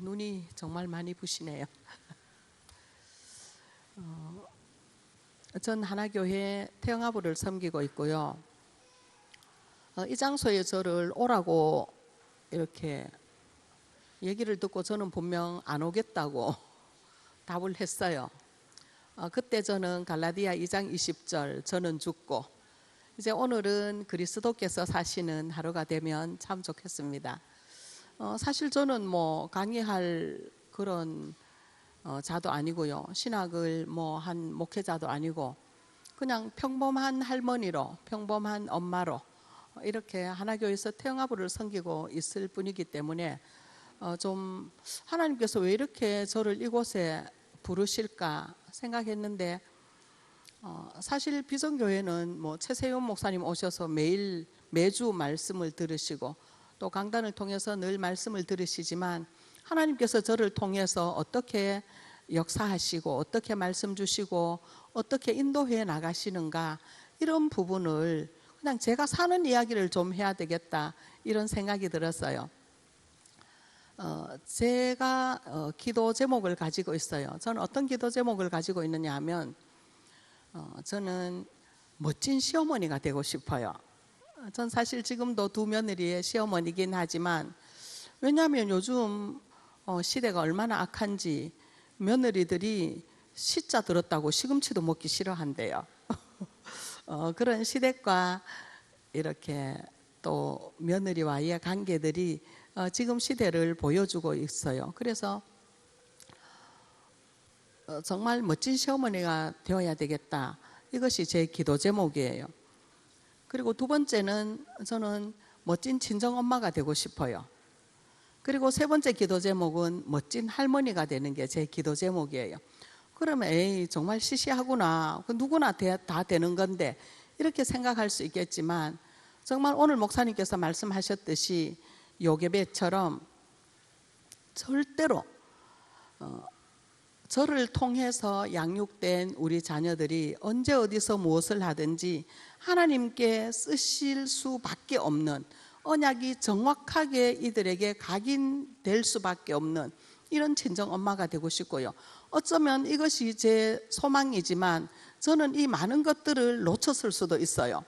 눈이 정말 많이 부시네요. 전 하나교회 태영아부를 섬기고 있고요. 이 장소에 저를 오라고 이렇게 얘기를 듣고 저는 분명 안 오겠다고 답을 했어요. 그때 저는 갈라디아 2장 20절 저는 죽고 이제 오늘은 그리스도께서 사시는 하루가 되면 참 좋겠습니다. 사실 저는 뭐 강의할 그런 자도 아니고요. 신학을 뭐 한 목회자도 아니고 그냥 평범한 할머니로 평범한 엄마로 이렇게 하나교회에서 태영아부를 섬기고 있을 뿐이기 때문에 좀 하나님께서 왜 이렇게 저를 이곳에 부르실까 생각했는데 사실 비전교회는 뭐 최세윤 목사님 오셔서 매주 말씀을 들으시고 또 강단을 통해서 늘 말씀을 들으시지만 하나님께서 저를 통해서 어떻게 역사하시고 어떻게 말씀 주시고 어떻게 인도해 나가시는가 이런 부분을 그냥 제가 사는 이야기를 좀 해야 되겠다 이런 생각이 들었어요. 제가 기도 제목을 가지고 있어요. 저는 어떤 기도 제목을 가지고 있느냐 하면 저는 멋진 시어머니가 되고 싶어요. 전 사실 지금도 두 며느리의 시어머니긴 하지만 왜냐하면 요즘 시대가 얼마나 악한지 며느리들이 시자 들었다고 시금치도 먹기 싫어한대요. 그런 시댁과 이렇게 또 며느리와의 관계들이 지금 시대를 보여주고 있어요. 그래서 정말 멋진 시어머니가 되어야 되겠다. 이것이 제 기도 제목이에요. 그리고 두 번째는 저는 멋진 친정엄마가 되고 싶어요. 그리고 세 번째 기도 제목은 멋진 할머니가 되는 게 제 기도 제목이에요. 그러면 에이 정말 시시하구나. 누구나 다 되는 건데 이렇게 생각할 수 있겠지만 정말 오늘 목사님께서 말씀하셨듯이 요게벳처럼 절대로 저를 통해서 양육된 우리 자녀들이 언제 어디서 무엇을 하든지 하나님께 쓰실 수밖에 없는 언약이 정확하게 이들에게 각인될 수밖에 없는 이런 친정엄마가 되고 싶고요. 어쩌면 이것이 제 소망이지만 저는 이 많은 것들을 놓쳤을 수도 있어요.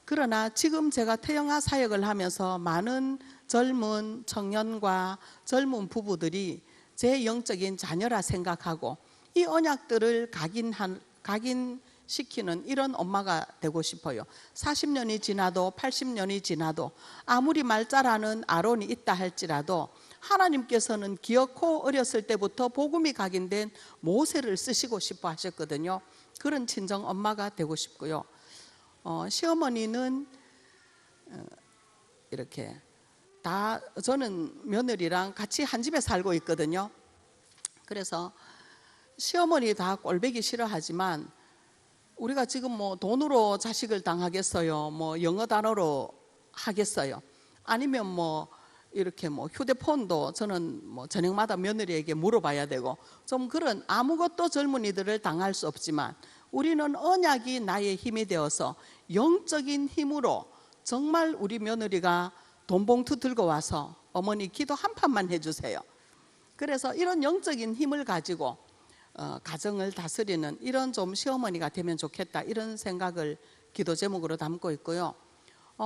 그러나 지금 제가 태영아 사역을 하면서 많은 젊은 청년과 젊은 부부들이 제 영적인 자녀라 생각하고 이 언약들을 각인시키는 이런 엄마가 되고 싶어요. 40년이 지나도 80년이 지나도 아무리 말잘하는 아론이 있다 할지라도 하나님께서는 기어코 어렸을 때부터 복음이 각인된 모세를 쓰시고 싶어 하셨거든요. 그런 친정 엄마가 되고 싶고요. 시어머니는 이렇게 다 저는 며느리랑 같이 한 집에 살고 있거든요. 그래서 시어머니 다 꼴보기 싫어하지만 우리가 지금 뭐 돈으로 자식을 당하겠어요? 뭐 영어 단어로 하겠어요? 아니면 뭐 이렇게 뭐 휴대폰도 저는 뭐 저녁마다 며느리에게 물어봐야 되고 좀 그런 아무것도 젊은이들을 당할 수 없지만 우리는 언약이 나의 힘이 되어서 영적인 힘으로 정말 우리 며느리가 돈 봉투 들고 와서 어머니 기도 한 판만 해주세요. 그래서 이런 영적인 힘을 가지고 가정을 다스리는 이런 좀 시어머니가 되면 좋겠다 이런 생각을 기도 제목으로 담고 있고요.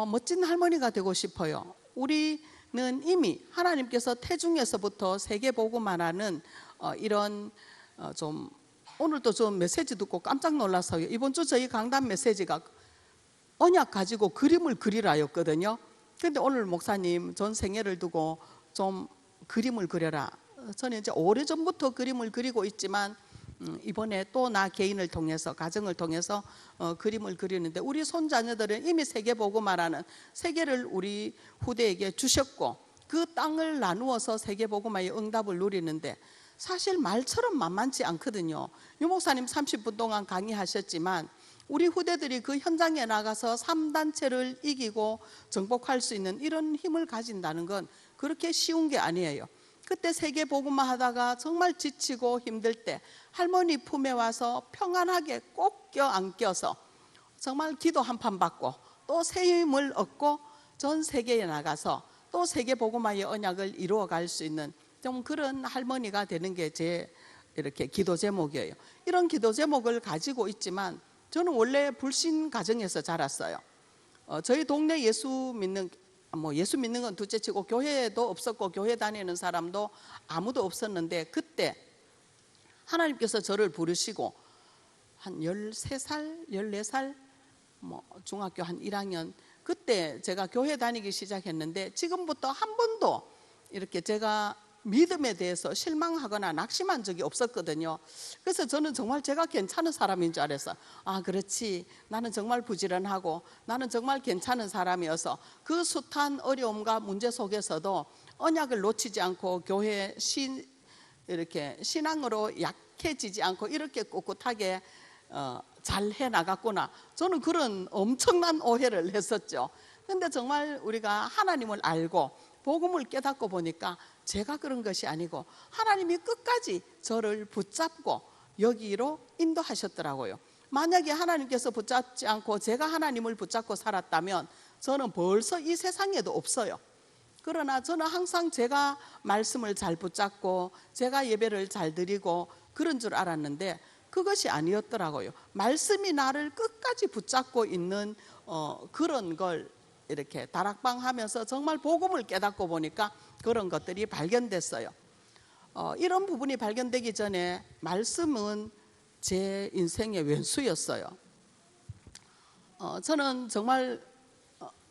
멋진 할머니가 되고 싶어요. 우리는 이미 하나님께서 태중에서부터 세계복음화라는 이런 좀 오늘도 좀 메시지 듣고 깜짝 놀라서요. 이번 주 저희 강단 메시지가 언약 가지고 그림을 그리라였거든요. 근데 오늘 목사님 전 생애를 두고 좀 그림을 그려라. 저는 이제 오래전부터 그림을 그리고 있지만 이번에 또 나 개인을 통해서 가정을 통해서 그림을 그리는데 우리 손자녀들은 이미 세계복음화라는 세계를 우리 후대에게 주셨고 그 땅을 나누어서 세계복음화의 응답을 누리는데 사실 말처럼 만만치 않거든요. 유 목사님 30분 동안 강의하셨지만 우리 후대들이 그 현장에 나가서 3단체를 이기고 정복할 수 있는 이런 힘을 가진다는 건 그렇게 쉬운 게 아니에요. 그때 세계 복음화 하다가 정말 지치고 힘들 때 할머니 품에 와서 평안하게 꼭 껴안겨서 정말 기도 한 판 받고 또 새 힘을 얻고 전 세계에 나가서 또 세계 복음화의 언약을 이루어갈 수 있는 좀 그런 할머니가 되는 게 제 이렇게 기도 제목이에요. 이런 기도 제목을 가지고 있지만 저는 원래 불신 가정에서 자랐어요. 저희 동네 예수 믿는 건 둘째치고 교회도 없었고 교회 다니는 사람도 아무도 없었는데, 그때 하나님께서 저를 부르시고 한 13살, 14살, 중학교 한 1학년 그때 제가 교회 다니기 시작했는데, 지금부터 한 번도 이렇게 제가 믿음에 대해서 실망하거나 낙심한 적이 없었거든요. 그래서 저는 정말 제가 괜찮은 사람인 줄 알았어요. 아, 그렇지, 나는 정말 부지런하고 나는 정말 괜찮은 사람이어서 그 숱한 어려움과 문제 속에서도 언약을 놓치지 않고 교회 이렇게 신앙으로 약해지지 않고 이렇게 꿋꿋하게 잘 해나갔구나. 저는 그런 엄청난 오해를 했었죠. 근데 정말 우리가 하나님을 알고 복음을 깨닫고 보니까 제가 그런 것이 아니고 하나님이 끝까지 저를 붙잡고 여기로 인도하셨더라고요. 만약에 하나님께서 붙잡지 않고 제가 하나님을 붙잡고 살았다면 저는 벌써 이 세상에도 없어요. 그러나 저는 항상 제가 말씀을 잘 붙잡고 제가 예배를 잘 드리고 그런 줄 알았는데 그것이 아니었더라고요. 말씀이 나를 끝까지 붙잡고 있는 그런 걸 이렇게 다락방하면서 정말 복음을 깨닫고 보니까 그런 것들이 발견됐어요. 이런 부분이 발견되기 전에 말씀은 제 인생의 왼수였어요. 저는 정말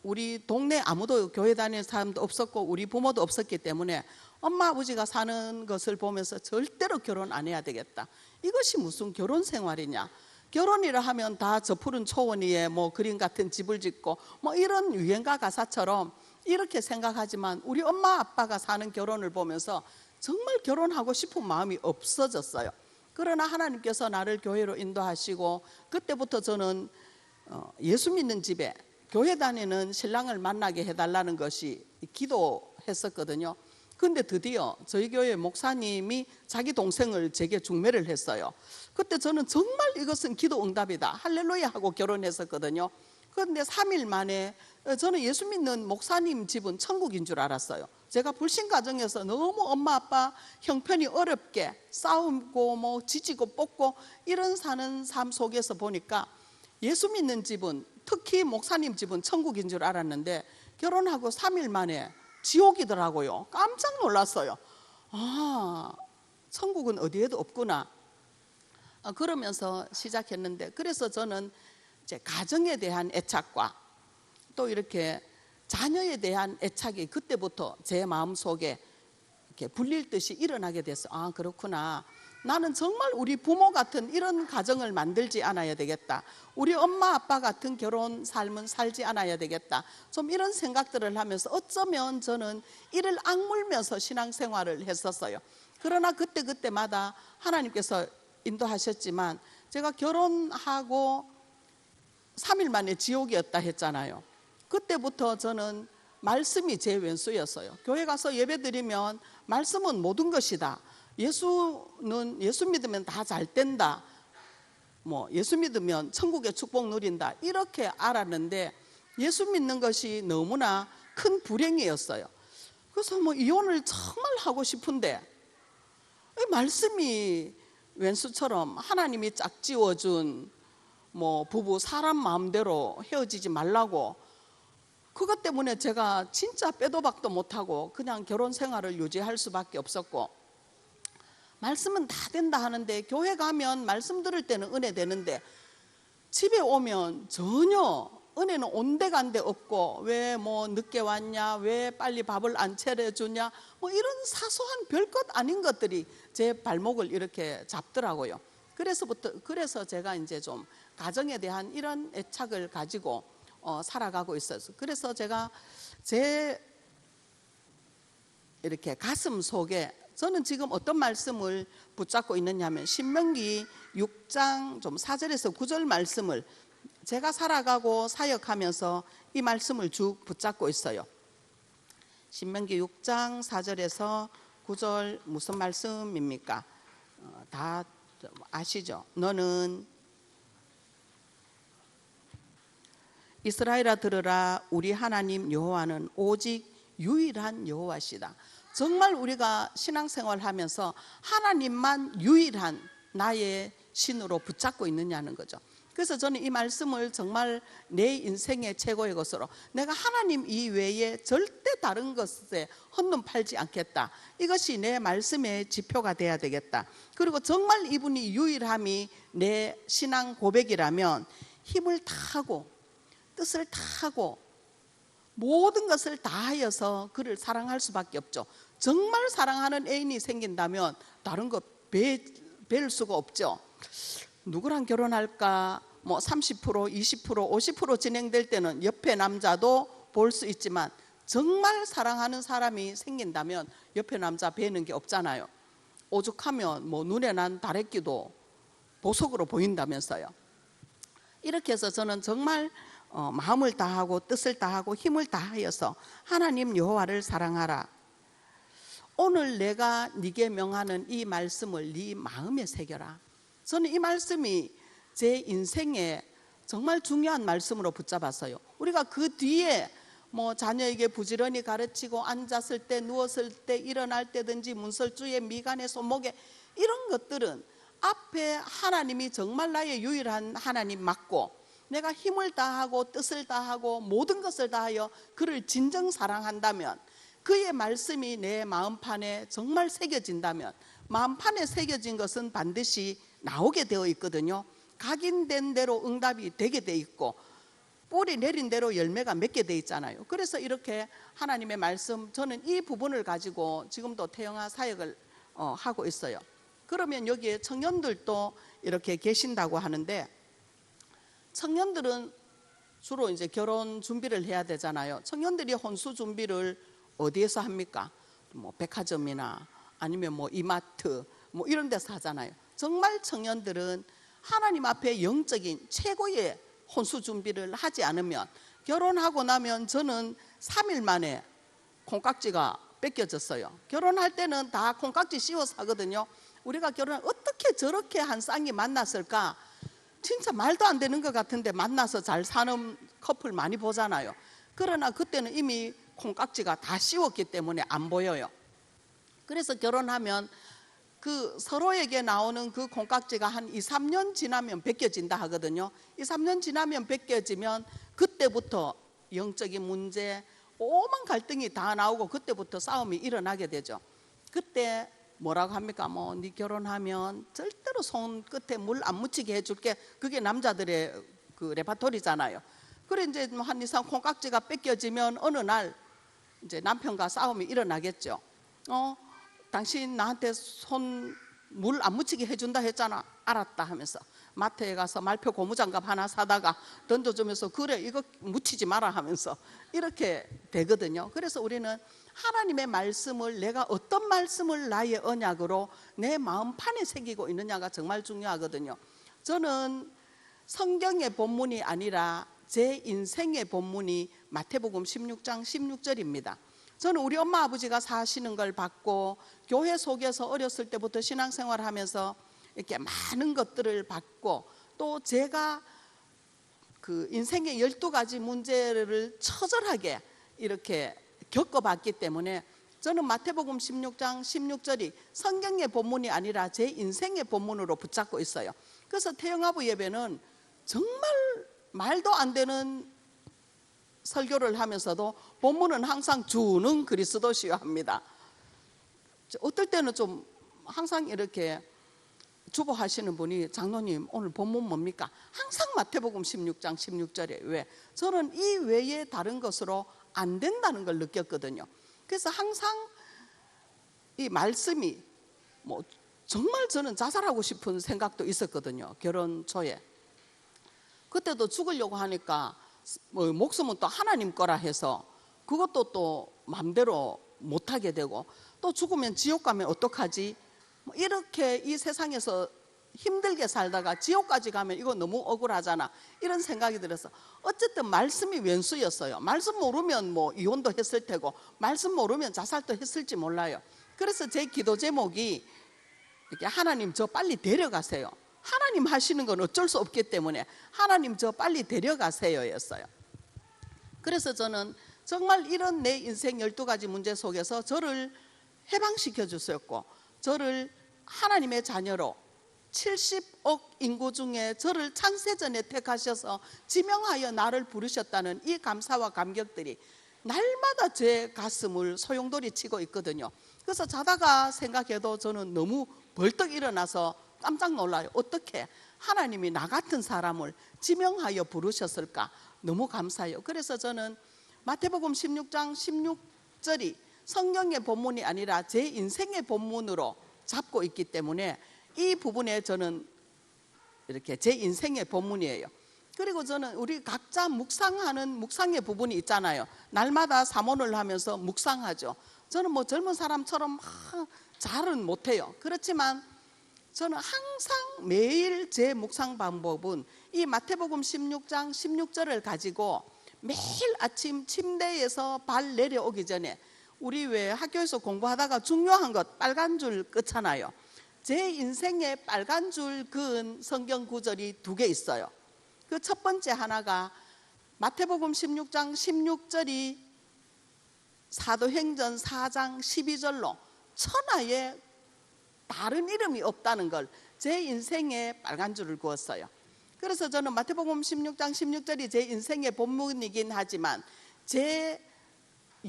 우리 동네 아무도 교회 다니는 사람도 없었고 우리 부모도 없었기 때문에 엄마 아버지가 사는 것을 보면서 절대로 결혼 안 해야 되겠다. 이것이 무슨 결혼 생활이냐. 결혼이라 하면 다 저 푸른 초원 위에 그림 같은 집을 짓고 이런 유행가 가사처럼 이렇게 생각하지만 우리 엄마 아빠가 사는 결혼을 보면서 정말 결혼하고 싶은 마음이 없어졌어요. 그러나 하나님께서 나를 교회로 인도하시고 그때부터 저는 예수 믿는 집에 교회 다니는 신랑을 만나게 해달라는 것이 기도했었거든요. 근데 드디어 저희 교회 목사님이 자기 동생을 제게 중매를 했어요. 그때 저는 정말 이것은 기도 응답이다 할렐루야 하고 결혼했었거든요. 그런데 3일 만에 저는 예수 믿는 목사님 집은 천국인 줄 알았어요. 제가 불신 가정에서 너무 엄마 아빠 형편이 어렵게 싸우고 지지고 뽑고 이런 사는 삶 속에서 보니까 예수 믿는 집은, 특히 목사님 집은 천국인 줄 알았는데 결혼하고 3일 만에 지옥이더라고요. 깜짝 놀랐어요. 아, 천국은 어디에도 없구나. 그러면서 시작했는데, 그래서 저는 이제 가정에 대한 애착과 또 이렇게 자녀에 대한 애착이 그때부터 제 마음속에 이렇게 불릴 듯이 일어나게 됐어요. 아, 그렇구나. 나는 정말 우리 부모 같은 이런 가정을 만들지 않아야 되겠다. 우리 엄마 아빠 같은 결혼 삶은 살지 않아야 되겠다. 좀 이런 생각들을 하면서 어쩌면 저는 이를 악물면서 신앙생활을 했었어요. 그러나 그때마다 하나님께서 인도하셨지만 제가 결혼하고 3일 만에 지옥이었다 했잖아요. 그때부터 저는 말씀이 제 왼수였어요. 교회 가서 예배 드리면 말씀은 모든 것이다. 예수 믿으면 다 잘 된다. 예수 믿으면 천국의 축복 누린다. 이렇게 알았는데 예수 믿는 것이 너무나 큰 불행이었어요. 그래서 이혼을 정말 하고 싶은데 말씀이 왼수처럼 하나님이 짝지어준 부부 사람 마음대로 헤어지지 말라고, 그것 때문에 제가 진짜 빼도 박도 못하고 그냥 결혼 생활을 유지할 수밖에 없었고, 말씀은 다 된다 하는데 교회 가면 말씀 들을 때는 은혜 되는데 집에 오면 전혀 은혜는 온데간데 없고, 왜 늦게 왔냐, 왜 빨리 밥을 안 차려주냐, 이런 사소한 별것 아닌 것들이 제 발목을 이렇게 잡더라고요. 그래서 제가 이제 좀 가정에 대한 이런 애착을 가지고 살아가고 있었어요. 그래서 제가 제 이렇게 가슴 속에 저는 지금 어떤 말씀을 붙잡고 있느냐 하면 신명기 6장 좀 4절에서 9절 말씀을 제가 살아가고 사역하면서 이 말씀을 쭉 붙잡고 있어요. 신명기 6장 4절에서 9절 무슨 말씀입니까? 다 아시죠? 너는 이스라엘아 들으라, 우리 하나님 여호와는 오직 유일한 여호와시다. 정말 우리가 신앙생활하면서 하나님만 유일한 나의 신으로 붙잡고 있느냐는 거죠. 그래서 저는 이 말씀을 정말 내 인생의 최고의 것으로, 내가 하나님 이외에 절대 다른 것에 헌눈 팔지 않겠다, 이것이 내 말씀의 지표가 돼야 되겠다. 그리고 정말 이분이 유일함이 내 신앙 고백이라면 힘을 다하고 뜻을 다하고 모든 것을 다하여서 그를 사랑할 수밖에 없죠. 정말 사랑하는 애인이 생긴다면 다른 거 뵐 수가 없죠. 누구랑 결혼할까? 뭐 30%, 20%, 50% 진행될 때는 옆에 남자도 볼 수 있지만 정말 사랑하는 사람이 생긴다면 옆에 남자 뵈는 게 없잖아요. 오죽하면 뭐 눈에 난 다래끼도 보석으로 보인다면서요. 이렇게 해서 저는 정말 마음을 다하고 뜻을 다하고 힘을 다하여서 하나님 여호와를 사랑하라. 오늘 내가 네게 명하는 이 말씀을 네 마음에 새겨라. 저는 이 말씀이 제 인생에 정말 중요한 말씀으로 붙잡았어요. 우리가 그 뒤에 뭐 자녀에게 부지런히 가르치고 앉았을 때, 누웠을 때, 일어날 때든지 문설주에, 미간에, 손목에, 이런 것들은 앞에 하나님이 정말 나의 유일한 하나님 맞고 내가 힘을 다하고 뜻을 다하고 모든 것을 다하여 그를 진정 사랑한다면, 그의 말씀이 내 마음판에 정말 새겨진다면, 마음판에 새겨진 것은 반드시 나오게 되어 있거든요. 각인된 대로 응답이 되게 돼 있고 뿌리 내린 대로 열매가 맺게 돼 있잖아요. 그래서 이렇게 하나님의 말씀, 저는 이 부분을 가지고 지금도 태영아 사역을 하고 있어요. 그러면 여기에 청년들도 이렇게 계신다고 하는데, 청년들은 주로 이제 결혼 준비를 해야 되잖아요. 청년들이 혼수 준비를 어디에서 합니까? 뭐 백화점이나 아니면 뭐 이마트 뭐 이런 데서 하잖아요. 정말 청년들은 하나님 앞에 영적인 최고의 혼수 준비를 하지 않으면, 결혼하고 나면 저는 3일 만에 콩깍지가 뺏겨졌어요. 결혼할 때는 다 콩깍지 씌워서 하거든요. 우리가 결혼을 어떻게 저렇게 한 쌍이 만났을까? 진짜 말도 안 되는 것 같은데 만나서 잘 사는 커플 많이 보잖아요. 그러나 그때는 이미 콩깍지가 다 씌웠기 때문에 안 보여요. 그래서 결혼하면 그 서로에게 나오는 그 콩깍지가 한 2, 3년 지나면 벗겨진다 하거든요. 2, 3년 지나면 벗겨지면 그때부터 영적인 문제, 오만 갈등이 다 나오고 그때부터 싸움이 일어나게 되죠. 그때 뭐라고 합니까? 뭐 네 결혼하면 절대로 손 끝에 물 안 묻히게 해줄게. 그게 남자들의 그 레파토리잖아요. 그래 이제 한 이상 콩깍지가 뺏겨지면 어느 날 이제 남편과 싸움이 일어나겠죠. 당신 나한테 손 물 안 묻히게 해준다 했잖아. 알았다 하면서 마트에 가서 말표 고무장갑 하나 사다가 던져주면서 그래 이거 묻히지 마라 하면서 이렇게 되거든요. 그래서 우리는 하나님의 말씀을, 내가 어떤 말씀을 나의 언약으로 내 마음판에 새기고 있느냐가 정말 중요하거든요. 저는 성경의 본문이 아니라 제 인생의 본문이 마태복음 16장 16절입니다. 저는 우리 엄마 아버지가 사시는 걸 봤고 교회 속에서 어렸을 때부터 신앙생활을 하면서 이렇게 많은 것들을 봤고, 또 제가 그 인생의 12가지 문제를 처절하게 이렇게 겪어봤기 때문에 저는 마태복음 16장 16절이 성경의 본문이 아니라 제 인생의 본문으로 붙잡고 있어요. 그래서 태영아부 예배는 정말 말도 안 되는 설교를 하면서도 본문은 항상 주는 그리스도시요 합니다. 어떨 때는 좀 항상 이렇게 주보하시는 분이 장로님 오늘 본문 뭡니까? 항상 마태복음 16장 16절에 왜? 저는 이 외에 다른 것으로 안 된다는 걸 느꼈거든요. 그래서 항상 이 말씀이 뭐 정말 저는 자살하고 싶은 생각도 있었거든요. 결혼 초에. 그때도 죽으려고 하니까 뭐 목숨은 또 하나님 거라 해서 그것도 또 마음대로 못하게 되고, 또 죽으면 지옥 가면 어떡하지? 이렇게 이 세상에서 힘들게 살다가 지옥까지 가면 이거 너무 억울하잖아, 이런 생각이 들어서 어쨌든 말씀이 왼수였어요. 말씀 모르면 뭐 이혼도 했을 테고 말씀 모르면 자살도 했을지 몰라요. 그래서 제 기도 제목이 이렇게 하나님 저 빨리 데려가세요. 하나님 하시는 건 어쩔 수 없기 때문에 하나님 저 빨리 데려가세요 였어요. 그래서 저는 정말 이런 내 인생 12가지 문제 속에서 저를 해방시켜 주셨고, 저를 하나님의 자녀로 70억 인구 중에 저를 창세전에 택하셔서 지명하여 나를 부르셨다는 이 감사와 감격들이 날마다 제 가슴을 소용돌이 치고 있거든요. 그래서 자다가 생각해도 저는 너무 벌떡 일어나서 깜짝 놀라요. 어떻게 하나님이 나 같은 사람을 지명하여 부르셨을까? 너무 감사해요. 그래서 저는 마태복음 16장 16절이 성경의 본문이 아니라 제 인생의 본문으로 잡고 있기 때문에 이 부분에 저는 이렇게 제 인생의 본문이에요. 그리고 저는 우리 각자 묵상하는 묵상의 부분이 있잖아요. 날마다 사모를 하면서 묵상하죠. 저는 뭐 젊은 사람처럼 잘은 못해요. 그렇지만 저는 항상 매일 제 묵상 방법은 이 마태복음 16장 16절을 가지고 매일 아침 침대에서 발 내려오기 전에, 우리 왜 학교에서 공부하다가 중요한 것 빨간 줄 끄잖아요. 제 인생에 빨간 줄 그은 성경 구절이 2개 있어요. 그 첫 번째 하나가 마태복음 16장 16절이 사도행전 4장 12절로 천하에 다른 이름이 없다는 걸 제 인생에 빨간 줄을 그었어요. 그래서 저는 마태복음 16장 16절이 제 인생의 본문이긴 하지만 제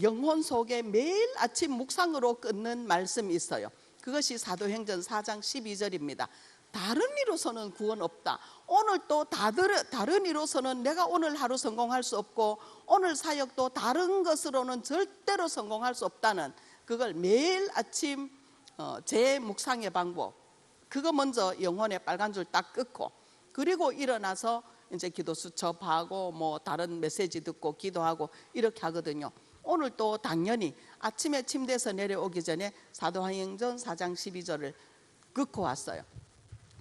영혼 속에 매일 아침 묵상으로 끊는 말씀이 있어요. 그것이 사도행전 4장 12절입니다. 다른 이로서는 구원 없다. 오늘 또 다른 이로서는 내가 오늘 하루 성공할 수 없고 오늘 사역도 다른 것으로는 절대로 성공할 수 없다는, 그걸 매일 아침 제 묵상의 방법, 그거 먼저 영혼에 빨간 줄 딱 끊고, 그리고 일어나서 이제 기도 수첩하고 뭐 다른 메시지 듣고 기도하고 이렇게 하거든요. 오늘 또 당연히 아침에 침대에서 내려오기 전에 사도행전 4장 12절을 긋고 왔어요.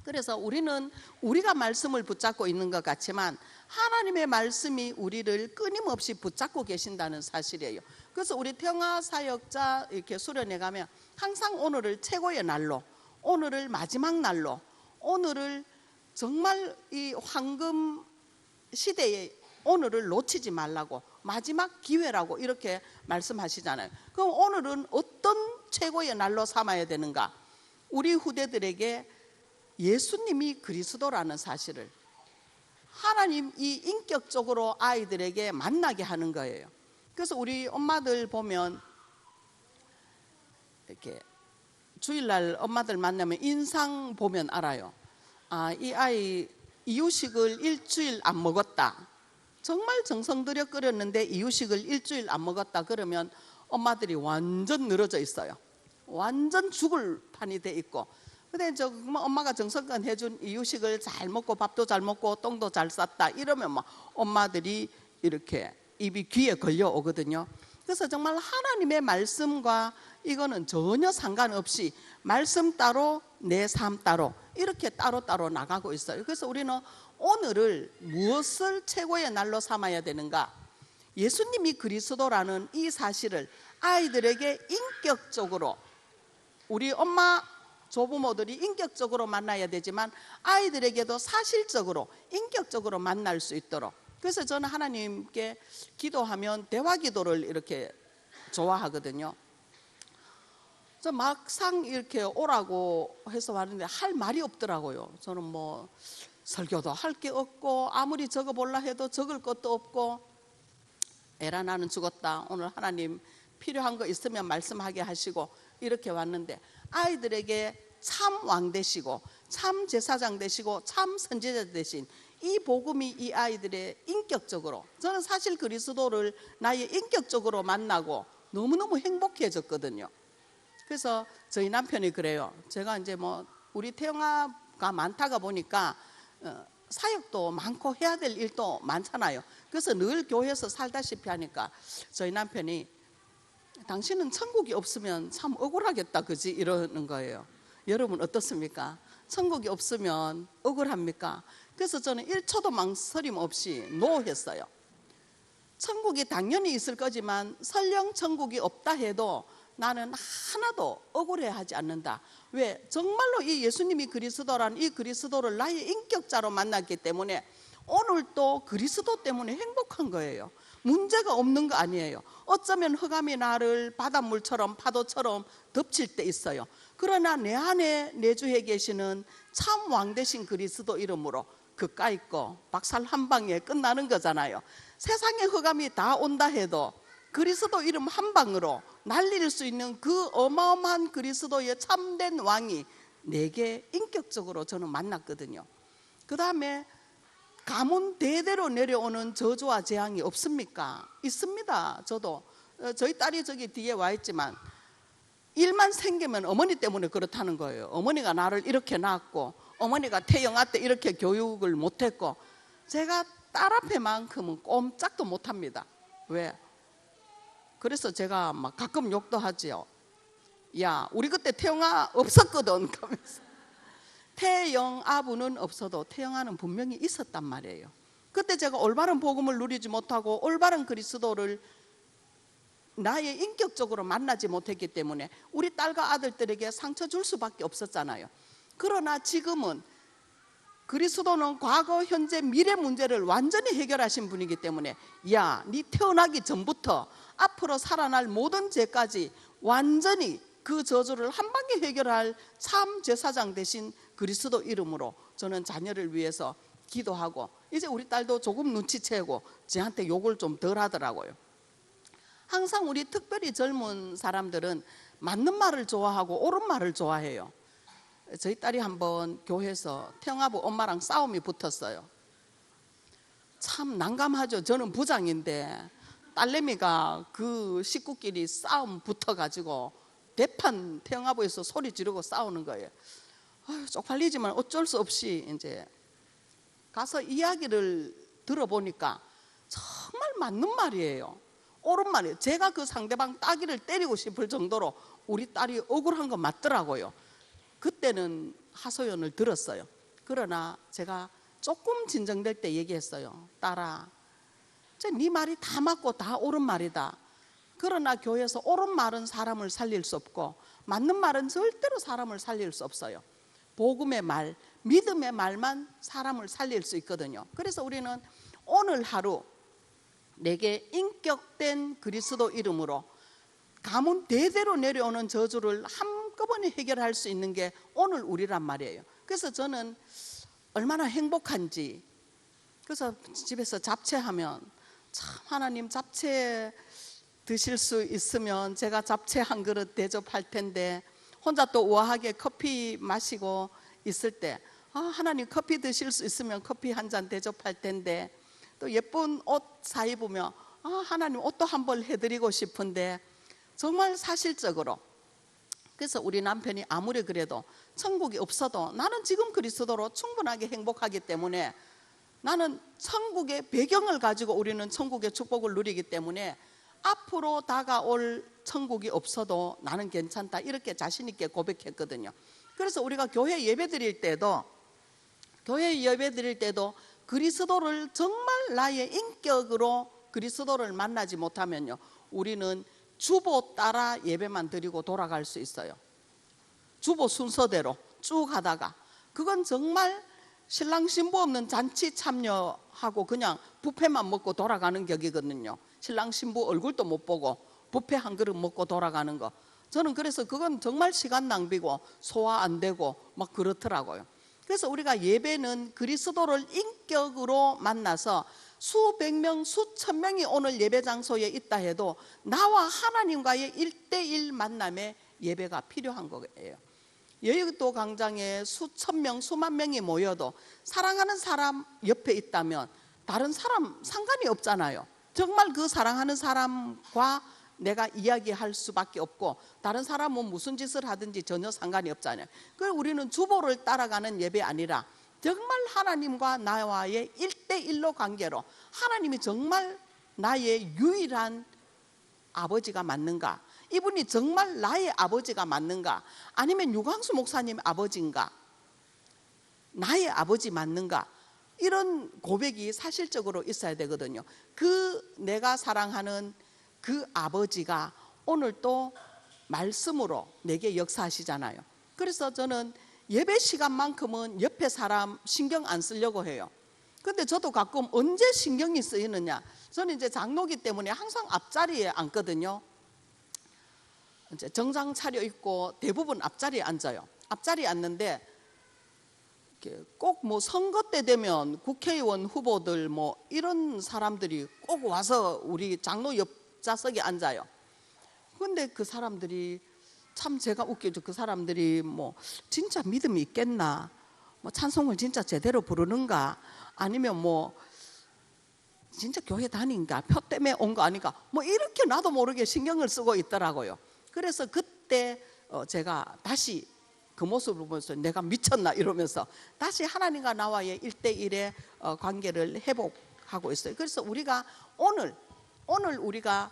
그래서 우리는 우리가 말씀을 붙잡고 있는 것 같지만 하나님의 말씀이 우리를 끊임없이 붙잡고 계신다는 사실이에요. 그래서 우리 평화 사역자 이렇게 수련회 가면 항상 오늘을 최고의 날로, 오늘을 마지막 날로, 오늘을 정말 이 황금 시대에 오늘을 놓치지 말라고, 마지막 기회라고 이렇게 말씀하시잖아요. 그럼 오늘은 어떤 최고의 날로 삼아야 되는가? 우리 후대들에게 예수님이 그리스도라는 사실을 하나님이 인격적으로 아이들에게 만나게 하는 거예요. 그래서 우리 엄마들 보면 이렇게 주일날 엄마들 만나면 인상 보면 알아요. 아, 이 아이 이유식을 일주일 안 먹었다. 정말 정성 들여 끓였는데 이유식을 일주일 안 먹었다 그러면 엄마들이 완전 늘어져 있어요. 완전 죽을 판이 돼 있고. 근데 저 엄마가 정성껏 해준 이유식을 잘 먹고 밥도 잘 먹고 똥도 잘 쌌다 이러면 막 엄마들이 이렇게 입이 귀에 걸려 오거든요. 그래서 정말 하나님의 말씀과 이거는 전혀 상관없이 말씀 따로 내 삶 따로 이렇게 따로따로 나가고 있어요. 그래서 우리는 오늘을 무엇을 최고의 날로 삼아야 되는가? 예수님이 그리스도라는 이 사실을 아이들에게 인격적으로, 우리 엄마 조부모들이 인격적으로 만나야 되지만 아이들에게도 사실적으로 인격적으로 만날 수 있도록. 그래서 저는 하나님께 기도하면 대화 기도를 이렇게 좋아하거든요. 저 막상 이렇게 오라고 해서 왔는데 할 말이 없더라고요. 저는 뭐 설교도 할 게 없고 아무리 적어볼라 해도 적을 것도 없고, 에라 나는 죽었다. 오늘 하나님 필요한 거 있으면 말씀하게 하시고 이렇게 왔는데, 아이들에게 참 왕 되시고 참 제사장 되시고 참 선지자 되신 이 복음이 이 아이들의 인격적으로, 저는 사실 그리스도를 나의 인격적으로 만나고 너무너무 행복해졌거든요. 그래서 저희 남편이 그래요. 제가 이제 뭐 우리 태영아가 많다가 보니까 사역도 많고 해야 될 일도 많잖아요. 그래서 늘 교회에서 살다시피 하니까 저희 남편이 당신은 천국이 없으면 참 억울하겠다 그지? 이러는 거예요. 여러분 어떻습니까? 천국이 없으면 억울합니까? 그래서 저는 1초도 망설임 없이 노했어요. 천국이 당연히 있을 거지만 설령 천국이 없다 해도 나는 하나도 억울해하지 않는다. 왜? 정말로 이 예수님이 그리스도란 이 그리스도를 나의 인격자로 만났기 때문에 오늘 또 그리스도 때문에 행복한 거예요. 문제가 없는 거 아니에요. 어쩌면 흑암이 나를 바닷물처럼 파도처럼 덮칠 때 있어요. 그러나 내 안에 내주에 계시는 참 왕 되신 그리스도 이름으로 그까 있고 박살 한 방에 끝나는 거잖아요. 세상의 흑암이 다 온다 해도 그리스도 이름 한 방으로 날릴 수 있는 그 어마어마한 그리스도의 참된 왕이 내게 인격적으로 저는 만났거든요. 그 다음에 가문 대대로 내려오는 저주와 재앙이 없습니까? 있습니다. 저도 저희 딸이 저기 뒤에 와 있지만 일만 생기면 어머니 때문에 그렇다는 거예요. 어머니가 나를 이렇게 낳았고 어머니가 태영아 때 이렇게 교육을 못했고 제가 딸 앞에만큼은 꼼짝도 못합니다. 왜? 그래서 제가 막 가끔 욕도 하지요. 야, 우리 그때 태영아 없었거든. 그러면서. 태영아부는 없어도 태영아는 분명히 있었단 말이에요. 그때 제가 올바른 복음을 누리지 못하고 올바른 그리스도를 나의 인격적으로 만나지 못했기 때문에 우리 딸과 아들들에게 상처 줄 수밖에 없었잖아요. 그러나 지금은 그리스도는 과거, 현재, 미래 문제를 완전히 해결하신 분이기 때문에 야, 네 태어나기 전부터 앞으로 살아날 모든 죄까지 완전히 그 저주를 한 방에 해결할 참 제사장 되신 그리스도 이름으로 저는 자녀를 위해서 기도하고 이제 우리 딸도 조금 눈치채고 저한테 욕을 좀 덜 하더라고요. 항상 우리 특별히 젊은 사람들은 맞는 말을 좋아하고 옳은 말을 좋아해요. 저희 딸이 한번 교회에서 태영아부 엄마랑 싸움이 붙었어요. 참 난감하죠. 저는 부장인데 딸내미가 그 식구끼리 싸움 붙어가지고 대판 태영아부에서 소리 지르고 싸우는 거예요. 아유, 쪽팔리지만 어쩔 수 없이 이제 가서 이야기를 들어보니까 정말 맞는 말이에요. 옳은 말이에요. 제가 그 상대방 따귀를 때리고 싶을 정도로 우리 딸이 억울한 거 맞더라고요. 그때는 하소연을 들었어요. 그러나 제가 조금 진정될 때 얘기했어요. 딸아, 네 말이 다 맞고 다 옳은 말이다. 그러나 교회에서 옳은 말은 사람을 살릴 수 없고 맞는 말은 절대로 사람을 살릴 수 없어요. 복음의 말, 믿음의 말만 사람을 살릴 수 있거든요. 그래서 우리는 오늘 하루 내게 인격된 그리스도 이름으로 가문 대대로 내려오는 저주를 한꺼번에 해결할 수 있는 게 오늘 우리란 말이에요. 그래서 저는 얼마나 행복한지, 그래서 집에서 잡채하면 참 하나님 잡채 드실 수 있으면 제가 잡채 한 그릇 대접할 텐데 혼자 또 우아하게 커피 마시고 있을 때 하나님 커피 드실 수 있으면 커피 한 잔 대접할 텐데 또 예쁜 옷 사 입으면 하나님 옷도 한 벌 해드리고 싶은데 정말 사실적으로 그래서 우리 남편이 아무리 그래도 천국이 없어도 나는 지금 그리스도로 충분하게 행복하기 때문에 나는 천국의 배경을 가지고 우리는 천국의 축복을 누리기 때문에 앞으로 다가올 천국이 없어도 나는 괜찮다 이렇게 자신 있게 고백했거든요. 그래서 우리가 교회 예배 드릴 때도 그리스도를 정말 나의 인격으로 그리스도를 만나지 못하면요 우리는 주보 따라 예배만 드리고 돌아갈 수 있어요. 주보 순서대로 쭉 하다가 그건 정말 신랑 신부 없는 잔치 참여하고 그냥 뷔페만 먹고 돌아가는 격이거든요. 신랑 신부 얼굴도 못 보고 뷔페 한 그릇 먹고 돌아가는 거. 저는 그래서 그건 정말 시간 낭비고 소화 안 되고 막 그렇더라고요. 그래서 우리가 예배는 그리스도를 인격으로 만나서 수백 명, 수천 명이 오늘 예배 장소에 있다 해도 나와 하나님과의 1대1 만남의 예배가 필요한 거예요. 여의도 광장에 수천 명, 수만 명이 모여도 사랑하는 사람 옆에 있다면 다른 사람 상관이 없잖아요. 정말 그 사랑하는 사람과 내가 이야기할 수밖에 없고 다른 사람은 무슨 짓을 하든지 전혀 상관이 없잖아요. 그래서 우리는 주보를 따라가는 예배 아니라 정말 하나님과 나와의 1대1로 관계로 하나님이 정말 나의 유일한 아버지가 맞는가, 이분이 정말 나의 아버지가 맞는가, 아니면 유광수 목사님 아버지인가, 나의 아버지 맞는가, 이런 고백이 사실적으로 있어야 되거든요. 그 내가 사랑하는 그 아버지가 오늘 또 말씀으로 내게 역사하시잖아요. 그래서 저는 예배 시간만큼은 옆에 사람 신경 안 쓰려고 해요. 근데 저도 가끔 언제 신경이 쓰이느냐, 저는 이제 장로기 때문에 항상 앞자리에 앉거든요. 이제 정장 차려입고 대부분 앞자리에 앉아요. 앞자리에 앉는데 꼭 뭐 선거 때 되면 국회의원 후보들 뭐 이런 사람들이 꼭 와서 우리 장로 옆좌석에 앉아요. 근데 그 사람들이 참 제가 웃겨죠. 그 사람들이 뭐 진짜 믿음이 있겠나, 뭐 찬송을 진짜 제대로 부르는가, 아니면 뭐 진짜 교회 다닌가, 표 때문에 온 거 아닌가, 뭐 이렇게 나도 모르게 신경을 쓰고 있더라고요. 그래서 그때 제가 다시 그 모습을 보면서 내가 미쳤나 이러면서 다시 하나님과 나와의 1대1의 관계를 회복하고 있어요. 그래서 우리가 오늘 우리가